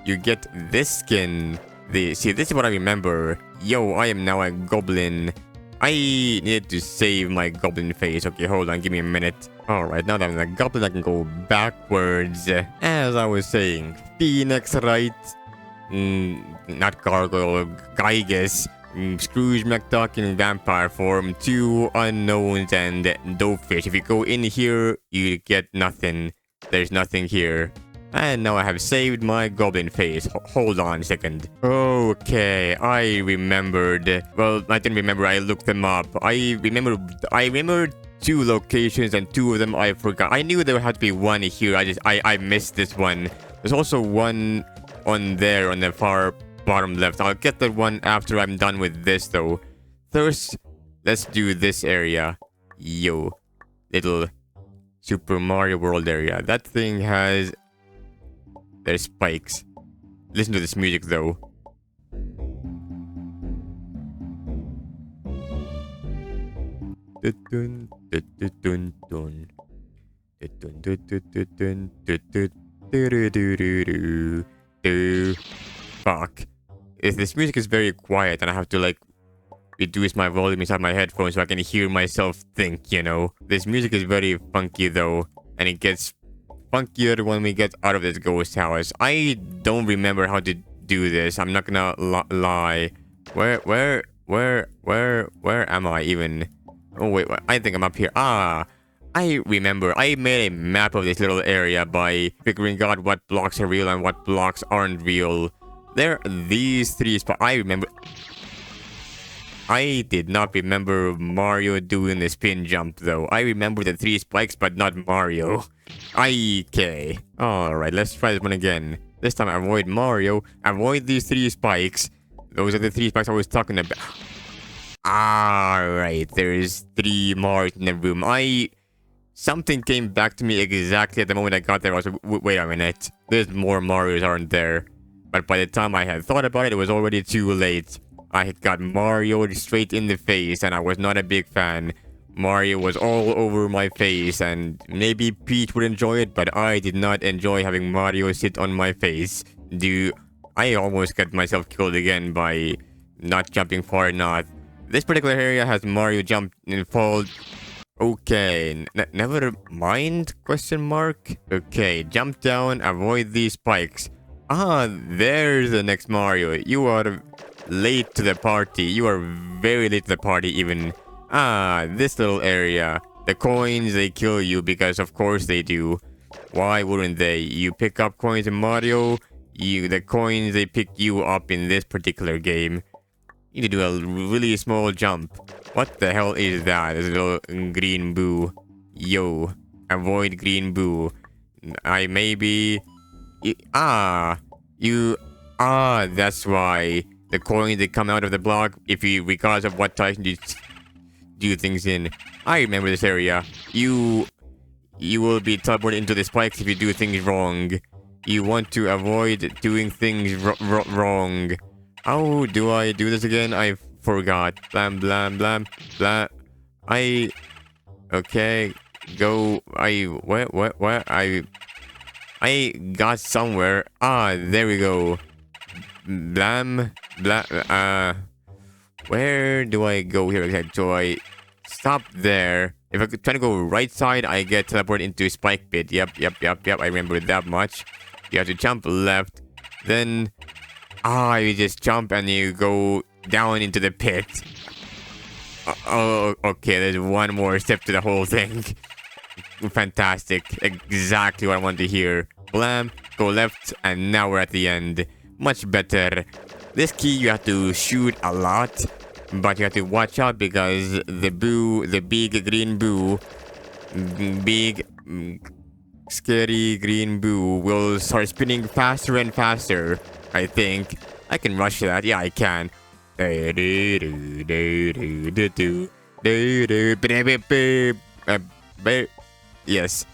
[SPEAKER 1] you get this skin. See, this is what I remember. Yo, I am now a goblin. I need to save my goblin face. Okay, hold on, give me a minute. Alright, now that I'm a goblin, I can go backwards. As I was saying, Phoenix Wright. Not Gargoyle, Giygas. Scrooge McDuck in vampire form, 2 unknowns, and Dopefish. If you go in here, you get nothing. There's nothing here. And now I have saved my goblin face. Hold on a second. Okay, I remembered. Well, I didn't remember. I looked them up. I remember 2 locations, and 2 of them I forgot. I knew there had to be one here. I missed this one. There's also one on there on the far bottom left. I'll get that one after I'm done with this, though. First, let's do this area. Yo, little Super Mario World area. That thing has... There's spikes. Listen to this music, though. Fuck. This music is very quiet, and I have to, like, reduce my volume inside my headphones so I can hear myself think, you know? This music is very funky, though, and it gets funkier when we get out of this ghost house. I don't remember how to do this. I'm not gonna lie. Where am I even? Oh wait, I think I'm up here. I remember. I made a map of this little area by figuring out what blocks are real and what blocks aren't real. There are these 3 spots. I remember. I did not remember Mario doing the spin jump, though. I remember the 3 spikes, but not Mario. Okay. Alright, let's try this one again. This time, avoid Mario. Avoid these 3 spikes. Those are the 3 spikes I was talking about. Alright, there's 3 more in the room. Something came back to me exactly at the moment I got there. I was like, wait a minute. There's more Marios, aren't there? But by the time I had thought about it, it was already too late. I had got Mario straight in the face, and I was not a big fan. Mario was all over my face, and maybe Peach would enjoy it, but I did not enjoy having Mario sit on my face. I almost got myself killed again by not jumping far enough. This particular area has Mario jump and fall. Okay, never mind, question mark. Okay, jump down, avoid these spikes. Ah, there's the next Mario. You are late to the party. You are very late to the party even. Ah, this little area. The coins, they kill you because of course they do. Why wouldn't they? You pick up coins in Mario, the coins, they pick you up in this particular game. You need to do a really small jump. What the hell is that? This little green boo. Yo, avoid green boo. I maybe... that's why. The coins, they come out of the block regardless of what type you do things in. I remember this area. You will be teleported into the spikes if you do things wrong. You want to avoid doing things wrong. How do I do this again? I forgot. Blam, blam, blam, blam. Okay. Go. What? I got somewhere. Ah, there we go. Blam, blam, where do I go here exactly? So I stop there. If I try to go right side, I get teleported into spike pit. Yep. I remember that much. You have to jump left. Then, you just jump and you go down into the pit. Oh, okay. There's one more step to the whole thing. Fantastic. Exactly what I want to hear. Blam, go left, and now we're at the end. Much better. This key you have to shoot a lot, but you have to watch out because the big green boo, big scary green boo will start spinning faster and faster. I think I can rush that. Yeah, I can. Yes.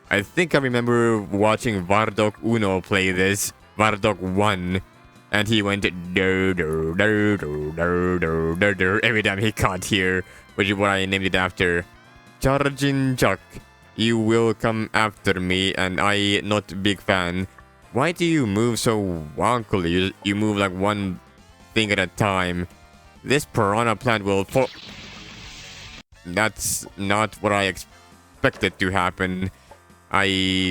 [SPEAKER 1] I think I remember watching Vardok Uno play this. Vardok 1. And he went every time he caught here, which is what I named it after. Charging Chuck. You will come after me, and I not big fan. Why do you move so wonkily? You move like one thing at a time. This piranha plant will fall. That's not what I expected to happen. I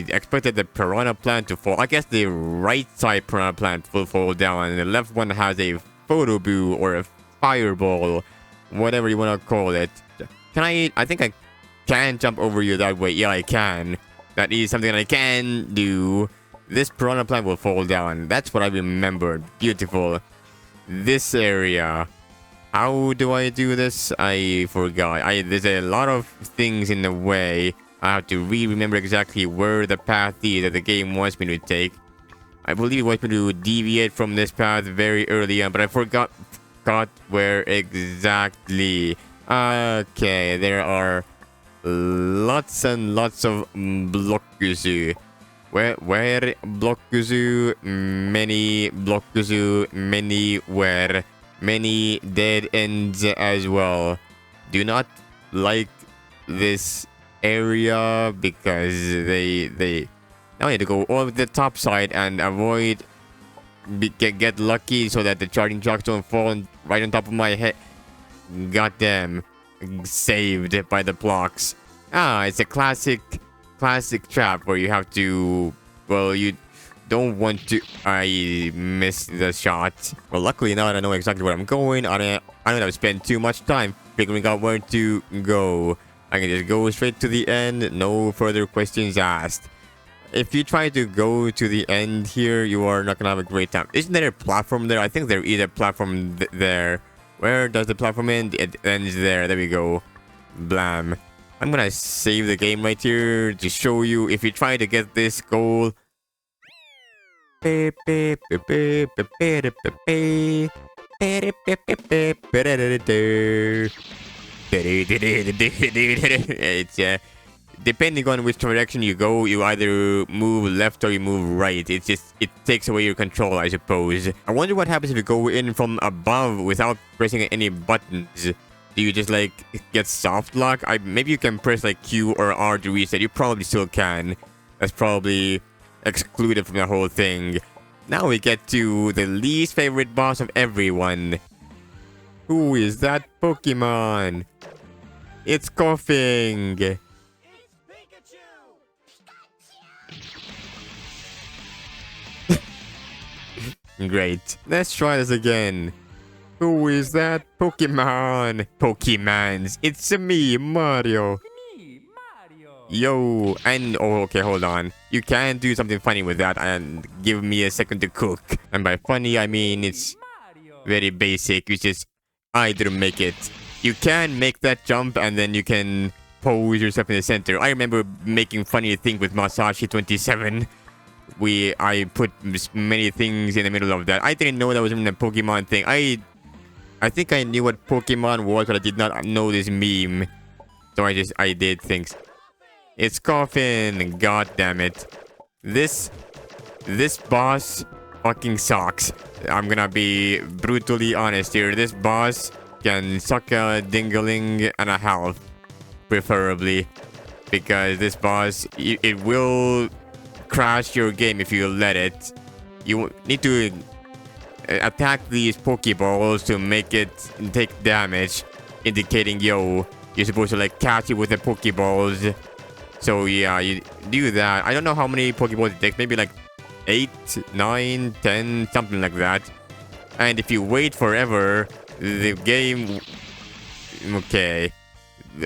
[SPEAKER 1] expected the piranha plant to fall. I guess the right side piranha plant will fall down, and the left one has a photo boo or a fireball, whatever you want to call it. Can I think I can jump over you that way. Yeah, I can. That is something that I can do. This piranha plant will fall down. That's what I remembered. Beautiful. This area. How do I do this? I forgot. There's a lot of things in the way. I have to remember exactly where the path is that the game wants me to take. I believe it wants me to deviate from this path very early on, but I forgot where exactly. Okay, there are lots and lots of blockuzu. Where blockuzu? Many blockuzu, many where. Many dead ends as well. Do not like this area because they now need to go over the top side and avoid get lucky so that the charging jocks don't fall right on top of my head. Goddamn, saved by the blocks. It's a classic trap where you have to, well, you don't want to. I missed the shot. Well, luckily now I know exactly where I'm going. I don't have to spend too much time figuring out where to go. I can just go straight to the end, no further questions asked. If you try to go to the end here, you are not gonna have a great time. Isn't there a platform there? I think there is a platform there. Where does the platform end? It ends there. There we go. Blam. I'm gonna save the game right here to show you if you try to get this goal. It's depending on which direction you go, you either move left or you move right. It's just, it takes away your control, I suppose. I wonder what happens if you go in from above without pressing any buttons. Do you just like get soft lock? Maybe you can press like Q or R to reset. You probably still can. That's probably excluded from the whole thing. Now we get to the least favorite boss of everyone. Who is that Pokemon? It's Koffing. Great. Let's try this again. Who is that Pokemon? Pokemans. It's me, Mario. Yo, and oh, okay, hold on. You can do something funny with that and give me a second to cook. And by funny, I mean it's very basic. You just either make it. You can make that jump and then you can pose yourself in the center. I remember making funny things with Masashi 27. I put many things in the middle of that. I didn't know that was in the Pokemon thing. I think I knew what Pokemon was, but I did not know this meme. So I did things. It's Koffing. God damn it. This boss fucking sucks. I'm gonna be brutally honest here. This boss can suck a dingling and a half, preferably, because this boss it will crash your game if you let it. You need to attack these Pokeballs to make it take damage, indicating yo, you're supposed to like catch it with the Pokeballs. So yeah, you do that. I don't know how many Pokeballs it takes, maybe like 8, 9, 10, something like that. And if you wait forever, the game... Okay.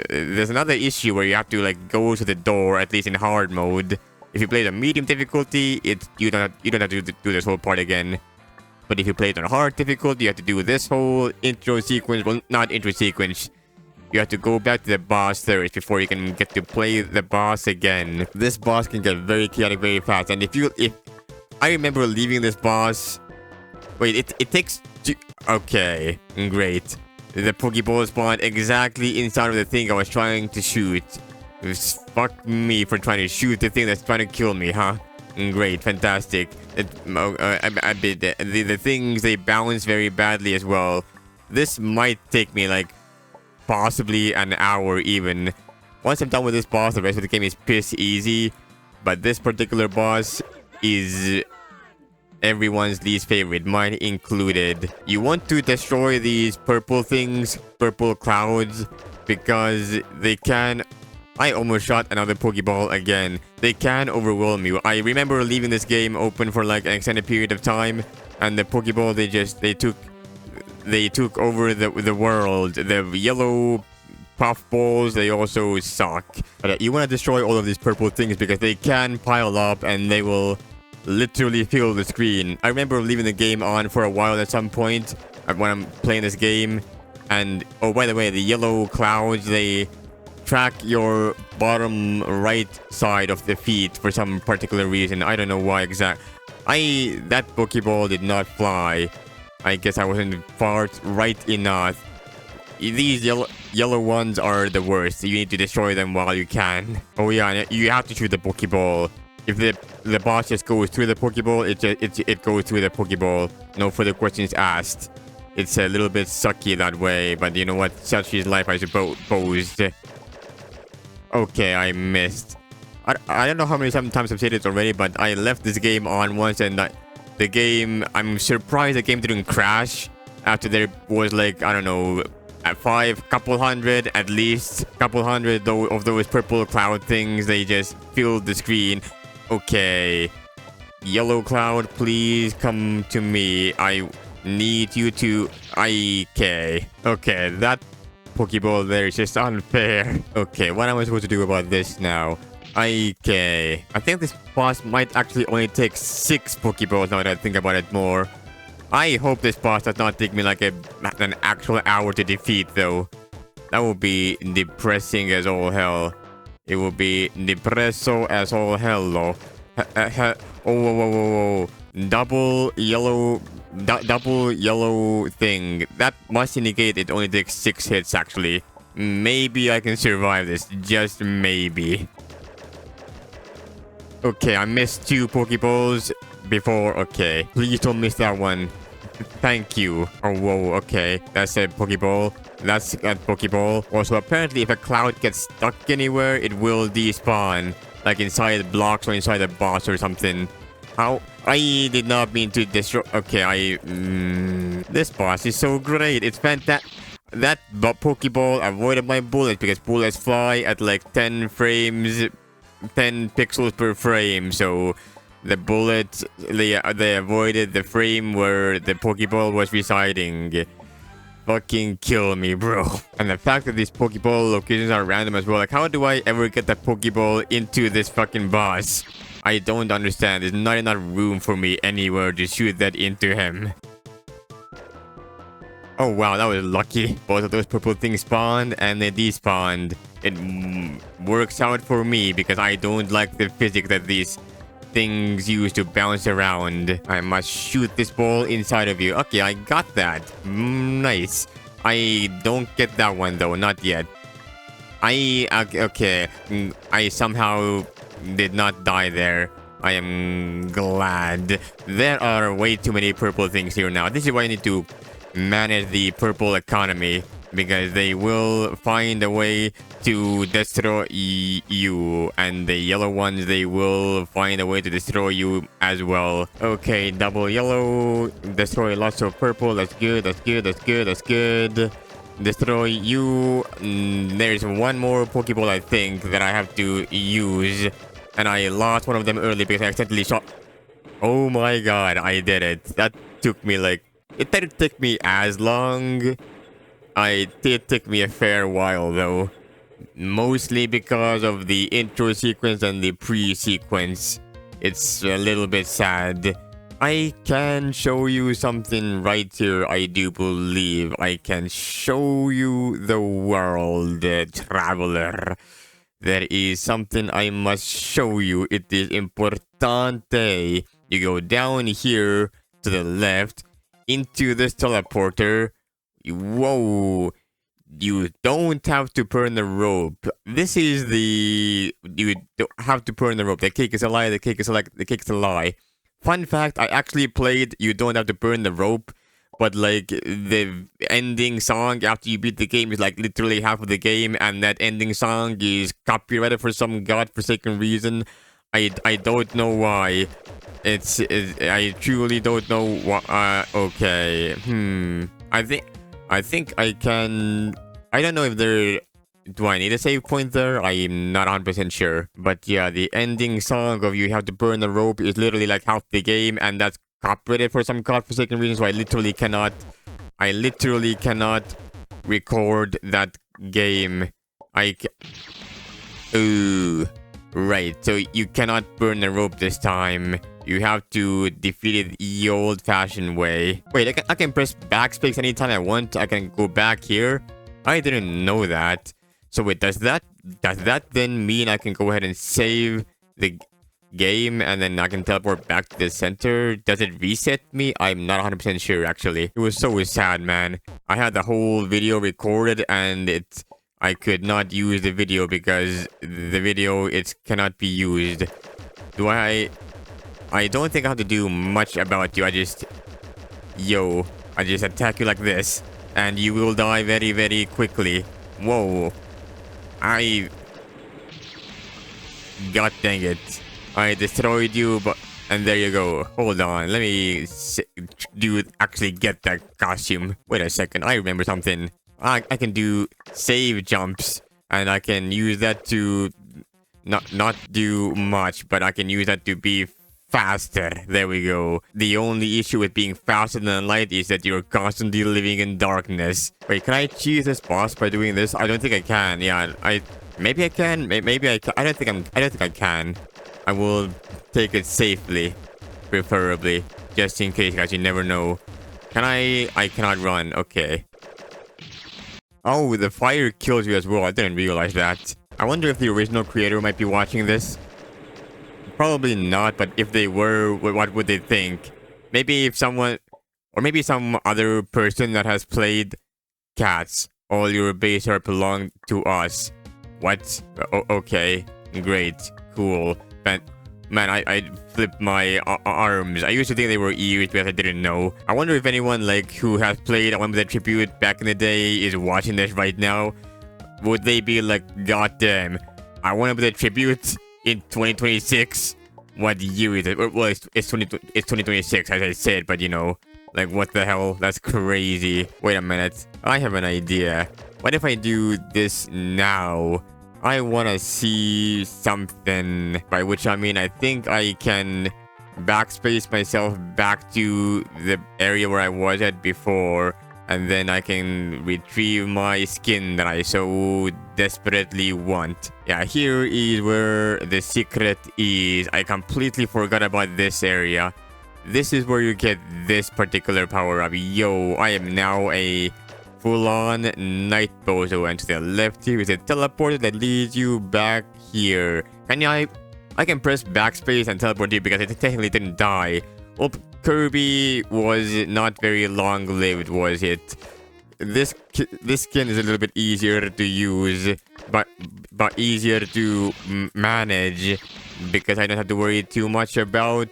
[SPEAKER 1] There's another issue where you have to like go to the door, at least in hard mode. If you play the medium difficulty, you don't have to do this whole part again. But if you play it on hard difficulty, you have to do this whole intro sequence. Well, not intro sequence. You have to go back to the boss first before you can get to play the boss again. This boss can get very chaotic very fast. And if I remember leaving this boss... Wait, it takes... Okay, great. The Pokeball spawned exactly inside of the thing I was trying to shoot. Fuck me for trying to shoot the thing that's trying to kill me, huh? Great, fantastic. The things, they bounce very badly as well. This might take me like possibly an hour even. Once I'm done with this boss, the rest of the game is piss easy. But this particular boss is everyone's least favorite, mine included. You want to destroy these purple things, purple clouds, because they can... I almost shot another Pokeball again. They can overwhelm you. I remember leaving this game open for like an extended period of time, and the Pokeball, they took over the world. The yellow puffballs, they also suck. But you want to destroy all of these purple things because they can pile up and they will literally fill the screen. I remember leaving the game on for a while at some point when I'm playing this game. And oh, by the way, the yellow clouds, they track your bottom right side of the feet for some particular reason. I don't know why exact. That Pokeball did not fly. I guess I wasn't far right enough. These yellow ones are the worst. You need to destroy them while you can. Oh yeah, you have to shoot the Pokeball. If the boss just goes through the Pokeball, it goes through the Pokeball. No further questions asked. It's a little bit sucky that way, but you know what? Such is life, I suppose. Okay, I missed. I don't know how many times I've said it already, but I left this game on once and the game... I'm surprised the game didn't crash after there was like, I don't know, couple hundred at least. Couple hundred of those purple cloud things, they just filled the screen. Okay. Yellow cloud, please come to me. I need you to... Okay, that Pokeball there is just unfair. Okay, what am I supposed to do about this now? Okay, I think this boss might actually only take 6 Pokeballs now that I think about it more. I hope this boss does not take me like an actual hour to defeat though. That would be depressing as all hell. It would be depresso as all hell though. Oh, whoa. double yellow thing. That must indicate it only takes 6 hits actually. Maybe I can survive this, just maybe. Okay, I missed 2 Pokeballs before. Okay, please don't miss that one. Thank you. Oh, whoa, okay. That's a Pokeball. That's a Pokeball. Also, apparently, if a cloud gets stuck anywhere, it will despawn. Like inside blocks or inside a boss or something. How? I did not mean to destroy... Okay, this boss is so great. It's fantastic. That Pokeball avoided my bullets because bullets fly at like 10 frames... 10 pixels per frame, so the bullets they avoided the frame where the Pokeball was residing. Fucking kill me, bro. And the fact that these Pokeball locations are random as well, like how do I ever get the Pokeball into this fucking boss? I don't understand. There's not enough room for me anywhere to shoot that into him. Oh wow, that was lucky. Both of those purple things spawned and they despawned. It works out for me because I don't like the physics that these things use to bounce around. I must shoot this ball inside of you. Okay, I got that. Nice. I don't get that one though, not yet. Okay. I somehow did not die there. I am glad. There are way too many purple things here now. This is why I need to manage the purple economy, because they will find a way to destroy you, and the yellow ones, they will find a way to destroy you as well. Okay, double yellow, destroy lots of purple. That's good, that's good, that's good, that's good. Destroy you. There's one more Pokeball I think that I have to use, and I lost one of them early because I accidentally shot. Oh my god, I did it. That took me like... It didn't take me as long. It did take me a fair while though. Mostly because of the intro sequence and the pre-sequence. It's a little bit sad. I can show you something right here, I do believe. I can show you the world, traveler. There is something I must show you. It is importante. You go down here to the left into this teleporter. Whoa, you don't have to burn the rope. This is the... You don't have to burn the rope. The cake is a lie, the cake is a lie, the cake is a lie. Fun fact, I actually played You Don't Have to Burn the Rope, but like the ending song after you beat the game is like literally half of the game, and that ending song is copyrighted for some godforsaken reason. I don't know why. I truly don't know why. Okay. I think I can... I don't know if there... Do I need a save point there? I'm not 100% sure. But yeah, the ending song of You Have to Burn the Rope is literally like half the game, and that's copyrighted for some godforsaken reason, so I literally cannot record that game. Ooh. Right, so you cannot burn the rope this time. You have to defeat it the old-fashioned way. Wait, I can press backspace anytime I want. I can go back here. I didn't know that. So wait, does that then mean I can go ahead and save the game and then I can teleport back to the center? Does it reset me? I'm not 100% sure actually. It was so sad, man. I had the whole video recorded and I could not use the video because the video, it cannot be used. I don't think I have to do much about you. I just attack you like this and you will die very, very quickly. Whoa. God dang it. I destroyed you, and there you go. Hold on, let me actually get that costume. Wait a second, I remember something. I can do save jumps, and I can use that to not do much, but I can use that to be faster. There we go. The only issue with being faster than light is that you're constantly living in darkness. Wait, can I cheese this boss by doing this? I don't think I can. Yeah, maybe I can. Maybe I can. I don't think I can. I will take it safely, preferably, just in case, guys. You never know. Can I? I cannot run. Okay. Oh, the fire kills you as well. I didn't realize that. I wonder if the original creator might be watching this. Probably not, but if they were, what would they think? Maybe if someone, or maybe some other person that has played cats, all your base are belong to us. What? Okay, great, cool. But man, I flipped my arms. I used to think they were ears because I didn't know. I wonder if anyone like who has played One with the Tribute back in the day is watching this right now. Would they be like, goddamn, I want to be the tribute in 2026? What year is it? Well, it's 2026, as I said, but you know, like, what the hell? That's crazy. Wait a minute. I have an idea. What if I do this now? I want to see something, by which I mean I think I can backspace myself back to the area where I was at before, and then I can retrieve my skin that I so desperately want. Yeah, here is where the secret is. I completely forgot about this area. This is where you get this particular power-up. Yo, I am now a full-on night bozo, and to the left here is a teleporter that leads you back here. I can press backspace and teleport you because it technically didn't die. Well, Kirby was not very long-lived, was it? This skin is a little bit easier to use, but easier to manage because I don't have to worry too much about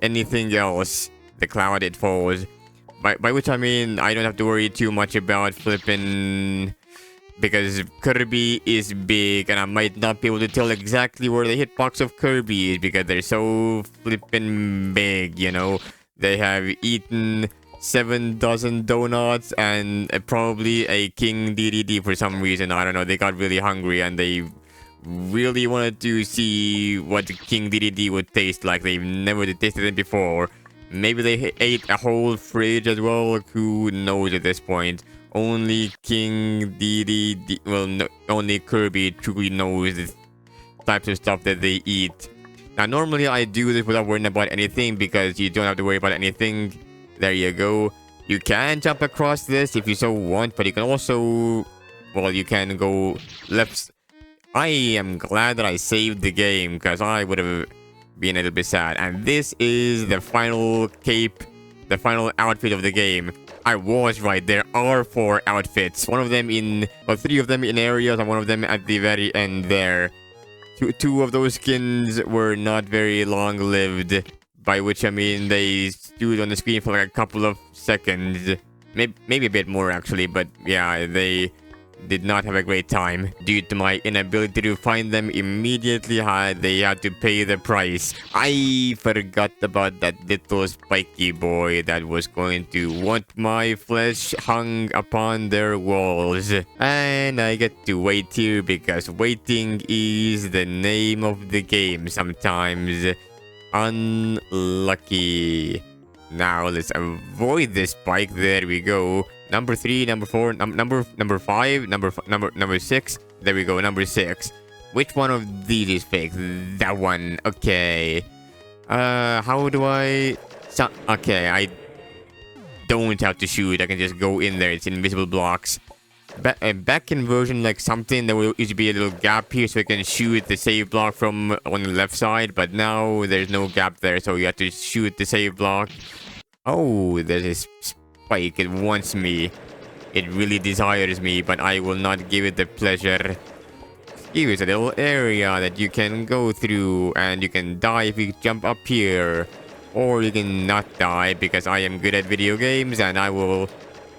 [SPEAKER 1] anything else. The cloud it falls. By which I mean I don't have to worry too much about flipping, because Kirby is big and I might not be able to tell exactly where the hitbox of Kirby is because they're so flipping big, you know. They have eaten 7 dozen donuts and probably a King DDD for some reason. I don't know, they got really hungry and they really wanted to see what King DDD would taste like. They've never tasted it before. Maybe they ate a whole fridge as well. Who knows at this point? Only King DDD, well, no, only Kirby truly knows the types of stuff that they eat. Now, normally I do this without worrying about anything because you don't have to worry about anything. There you go. You can jump across this if you so want, but you can also, well, you can go left. I am glad that I saved the game because I would have been a little bit sad. And this is the final cape, the final outfit of the game. I was right, there are 4 outfits. One of them in, well, 3 of them in areas and one of them at the very end there. Two of those skins were not very long-lived, by which I mean they stood on the screen for like a couple of seconds. Maybe a bit more actually, but yeah, they did not have a great time. Due to my inability to find them immediately, they had to pay the price. I forgot about that little spiky boy that was going to want my flesh hung upon their walls. And I get to wait here because waiting is the name of the game sometimes. Unlucky. Now let's avoid this spike. There we go. Number 3, number 4, number 5, number 6. There we go, number 6. Which one of these is fake? That one. Okay. How do I? Okay, I don't have to shoot. I can just go in there. It's invisible blocks. Back in version like something, there will usually be a little gap here so I can shoot the save block from on the left side. But now there's no gap there, so you have to shoot the save block. Oh, there's a spike. It wants me. It really desires me, but I will not give it the pleasure. Here is a little area that you can go through, and you can die if you jump up here. Or you can not die, because I am good at video games, and I will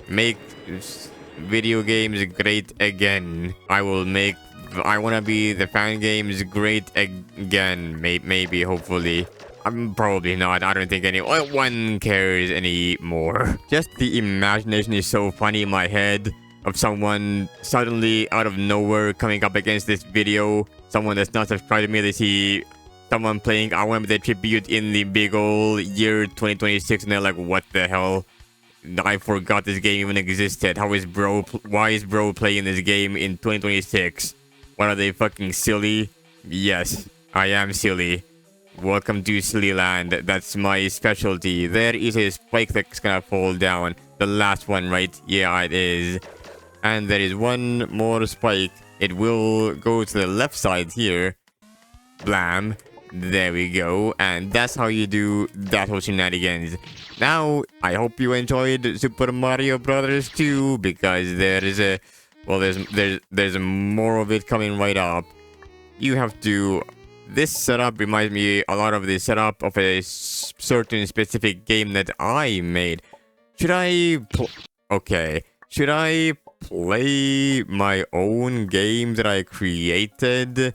[SPEAKER 1] make video games great again. I want to be the fan games great again. Maybe, hopefully. I'm probably not. I don't think anyone cares anymore. Just the imagination is so funny in my head of someone suddenly out of nowhere coming up against this video. Someone that's not subscribed to me, they see someone playing I Want the Tribute in the big old year 2026 and they're like, what the hell? I forgot this game even existed. Why is bro playing this game in 2026? What, are they fucking silly? Yes, I am silly. Welcome to Silly Land. That's my specialty. There is a spike that's gonna fall down. The last one, right? Yeah, it is. And there is one more spike. It will go to the left side here. Blam. There we go. And that's how you do that whole shenanigans. Now, I hope you enjoyed Super Mario Brothers 2 because there is a... Well, there's more of it coming right up. You have to... This setup reminds me a lot of the setup of a certain specific game that I made. Should I... Okay. Should I play my own game that I created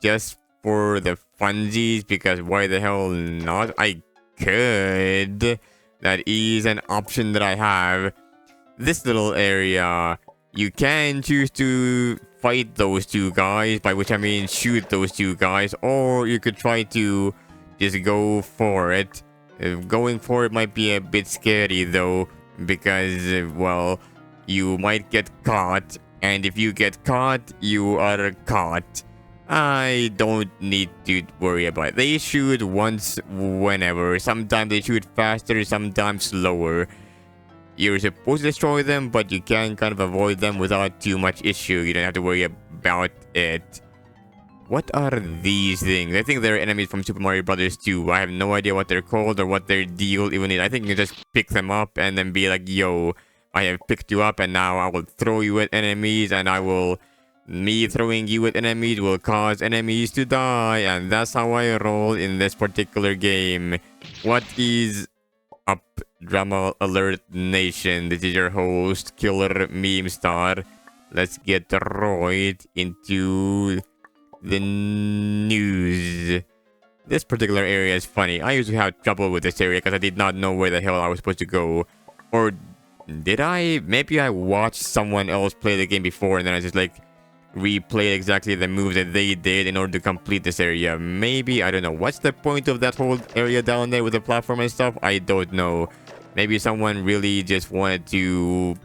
[SPEAKER 1] just for the funsies? Because why the hell not? I could. That is an option that I have. This little area, you can choose to fight those two guys, by which I mean shoot those two guys, or you could try to just go for it. Going for it might be a bit scary though, because, well, you might get caught, and if you get caught, you are caught. I don't need to worry about it. They shoot once whenever. Sometimes they shoot faster, sometimes slower. You're supposed to destroy them, but you can kind of avoid them without too much issue. You don't have to worry about it. What are these things? I think they're enemies from Super Mario Brothers 2. I have no idea what they're called or what their deal even is. I think you just pick them up and then be like, yo, I have picked you up and now I will throw you at enemies, and me throwing you at enemies will cause enemies to die, and that's how I roll in this particular game. What is up, Drama Alert Nation? This is your host, Killer Meme Star. Let's get right into the news. This particular area is funny. I usually have trouble with this area because I did not know where the hell I was supposed to go. Or did I? Maybe I watched someone else play the game before and then I just like replayed exactly the moves that they did in order to complete this area. Maybe, I don't know. What's the point of that whole area down there with the platform and stuff? I don't know. Maybe someone really just wanted to...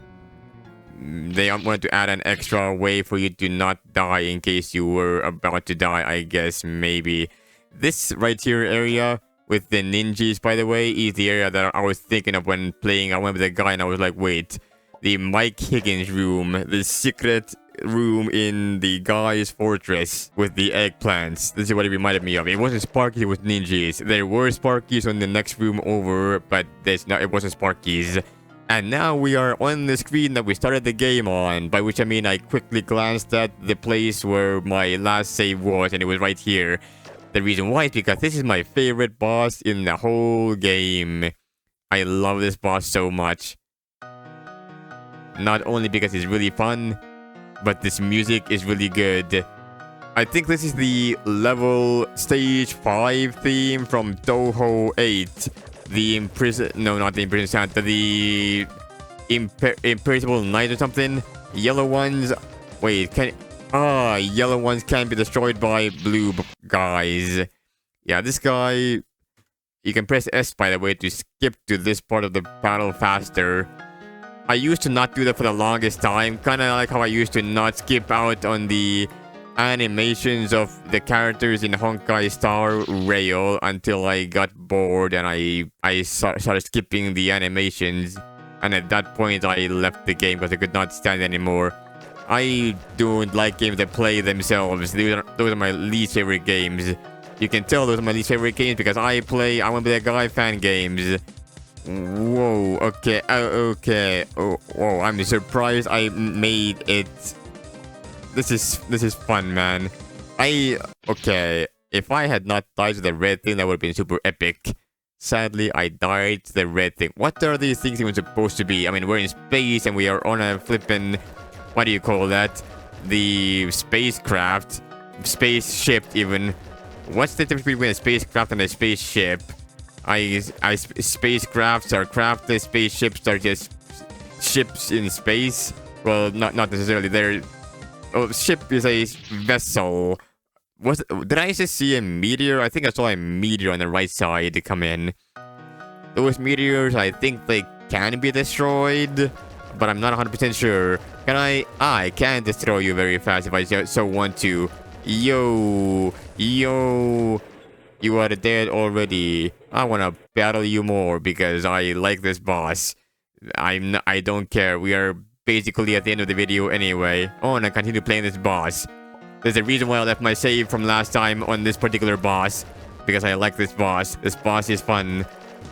[SPEAKER 1] They wanted to add an extra way for you to not die in case you were about to die, I guess. Maybe. This right here area with the ninjas, by the way, is the area that I was thinking of when playing. I went with a guy and I was like, wait. The Mike Higgins room. The secret room in the guy's fortress with the eggplants. This is what it reminded me of. It wasn't Sparky, it was ninjas. There were Sparkies on the next room over, but it wasn't Sparkies. And now we are on the screen that we started the game on, by which I mean I quickly glanced at the place where my last save was, and it was right here. The reason why is because this is my favorite boss in the whole game. I love this boss so much. Not only because it's really fun, but this music is really good. I think this is the level stage 5 theme from Toho 8. The not the Imprisoned Santa, the Imperishable Knight or something. Yellow ones, wait, yellow ones can't be destroyed by blue guys. Yeah, this guy, you can press S, by the way, to skip to this part of the battle faster. I used to not do that for the longest time, kind of like how I used to not skip out on the animations of the characters in Honkai Star Rail until I got bored and I started skipping the animations, and at that point I left the game because I could not stand it anymore. I don't like games that play themselves. Those are my least favorite games. You can tell those are my least favorite games because I want to be a guy fan games. Whoa, okay, okay. Oh, whoa, I'm surprised I made it. This is fun, man. Okay, if I had not died to the red thing, that would have been super epic. Sadly, I died to the red thing. What are these things even supposed to be? I mean, we're in space and we are on a flippin', what do you call that? The spacecraft. Spaceship, even. What's the difference between a spacecraft and a spaceship? Spacecrafts are crafted, spaceships are just ships in space. Well, not necessarily. Ship is a vessel. Did I just see a meteor? I think I saw a meteor on the right side to come in. Those meteors, I think they can be destroyed, but I'm not 100% sure. I can destroy you very fast if I so want to. Yo, you are dead already. I want to battle you more because I like this boss. I don't care. We are basically at the end of the video anyway. Oh, and I continue playing this boss. There's a reason why I left my save from last time on this particular boss. because I like this boss. This boss is fun.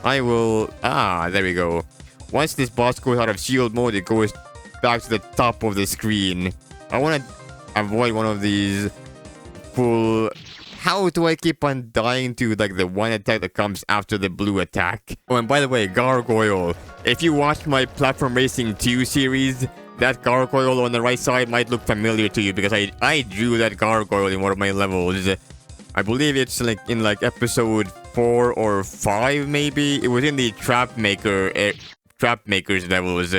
[SPEAKER 1] I will... there we go. Once this boss goes out of shield mode, it goes back to the top of the screen. I want to avoid one of these full... How do I keep on dying to like the one attack that comes after the blue attack? Oh, and by the way, Gargoyle. If you watched my Platform Racing 2 series, that Gargoyle on the right side might look familiar to you because I drew that Gargoyle in one of my levels. I believe it's like in like episode 4 or 5 maybe. It was in the Trap Makers levels.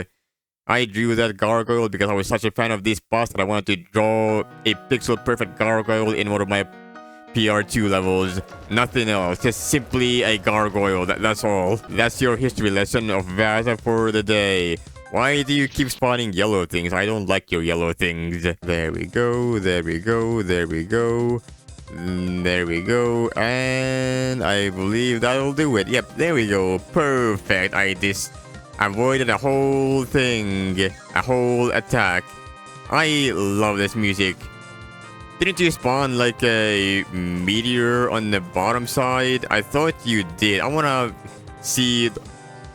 [SPEAKER 1] I drew that Gargoyle because I was such a fan of this boss that I wanted to draw a pixel perfect Gargoyle in one of my PR2 levels. Nothing else. Just simply a Gargoyle. That's all. That's your history lesson of Vaza for the day. Why do you keep spawning yellow things? I don't like your yellow things. There we go. There we go. There we go. There we go. And I believe that'll do it. Yep, there we go. Perfect. I just avoided a whole thing. A whole attack. I love this music. Didn't you spawn like a meteor on the bottom side? I thought you did. I wanna see...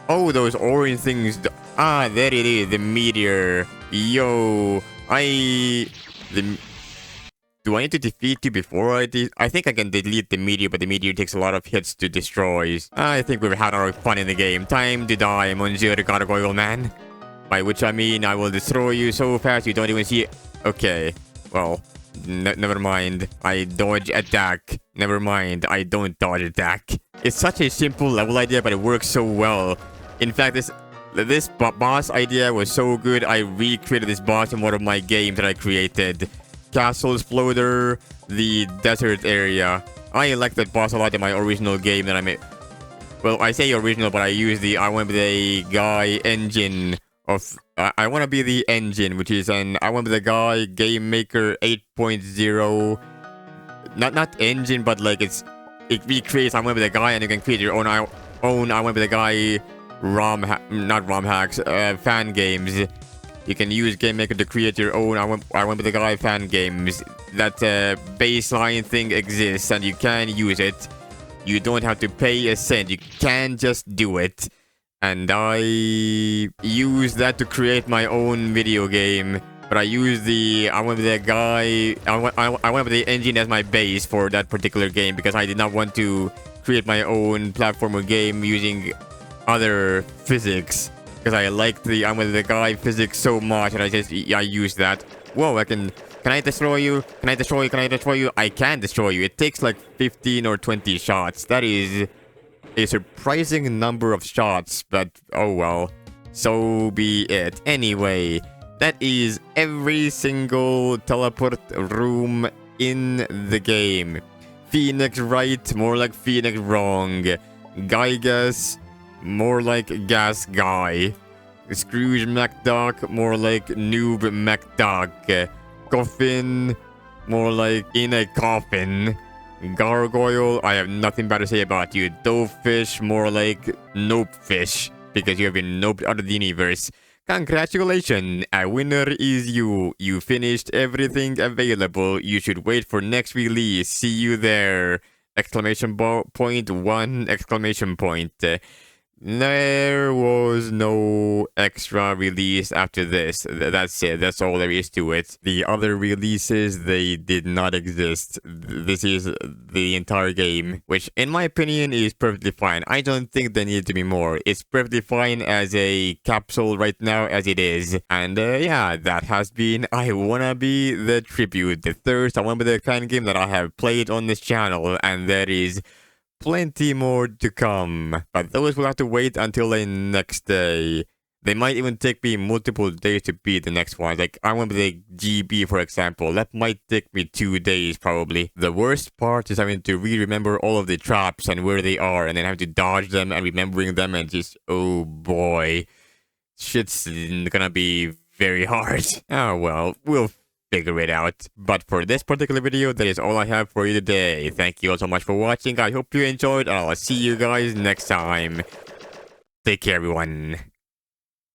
[SPEAKER 1] Oh, those orange things. There it is. The meteor. Yo. Do I need to defeat you before I think I can delete the meteor, but the meteor takes a lot of hits to destroy. I think we've had our fun in the game. Time to die, Monsieur Gargoyle Man. By which I mean I will destroy you so fast you don't even see it. Okay. Well... never mind. I dodge attack. Never mind. I don't dodge attack. It's such a simple level idea, but it works so well. In fact, this boss idea was so good, I recreated this boss in one of my games that I created. Castle Exploder, the desert area. I like that boss a lot in my original game that I made. Well, I say original, but I use the I want to be the guy engine of... I want to be the engine, which is an I want to be the guy game maker 8.0. Not engine, but like it recreates I want to be the guy, and you can create your own I want to be the guy fan games. You can use game maker to create your own I want to be the guy fan games. That baseline thing exists, and you can use it. You don't have to pay a cent. You can just do it. And I use that to create my own video game. But I use the I want to be the guy, I want to be the engine as my base for that particular game, because I did not want to create my own platformer game using other physics. Because I like the I want to be the guy physics so much, and I use that. Whoa, can I destroy you? Can I destroy you? Can I destroy you? I can destroy you. It takes like 15 or 20 shots. That is a surprising number of shots, but oh well. So be it. Anyway, that is every single teleport room in the game. Phoenix right, more like Phoenix wrong. Giygas, more like Gas Guy. Scrooge MacDuck, more like Noob MacDuck. Koffing, more like in a coffin. Gargoyle, I have nothing bad to say about you. Dopefish, more like Nopefish, because you have been noped out of the universe. Congratulations, a winner is you. You finished everything available. You should wait for next release. See you there! Exclamation point 1! Exclamation point. There was no extra release after this. That's it. That's all there is to it. The other releases, they did not exist. This is the entire game, which in my opinion is perfectly fine. I don't think there needs to be more. It's perfectly fine as a capsule right now as it is. And yeah, that has been I Wanna Be the Tribute, the third I Wanna Be the fan game that I have played on this channel, and there is plenty more to come, but those will have to wait until the next day. They might even take me multiple days to beat the next one. Like, I want the GB, for example. That might take me 2 days, probably. The worst part is having to re-remember all of the traps and where they are, and then have to dodge them and remembering them, and just, oh boy. Shit's gonna be very hard. Oh well, we'll figure it out. But for this particular video, that is all I have for you today. Thank you all so much for watching. I hope you enjoyed, and I'll see you guys next time. Take care, everyone.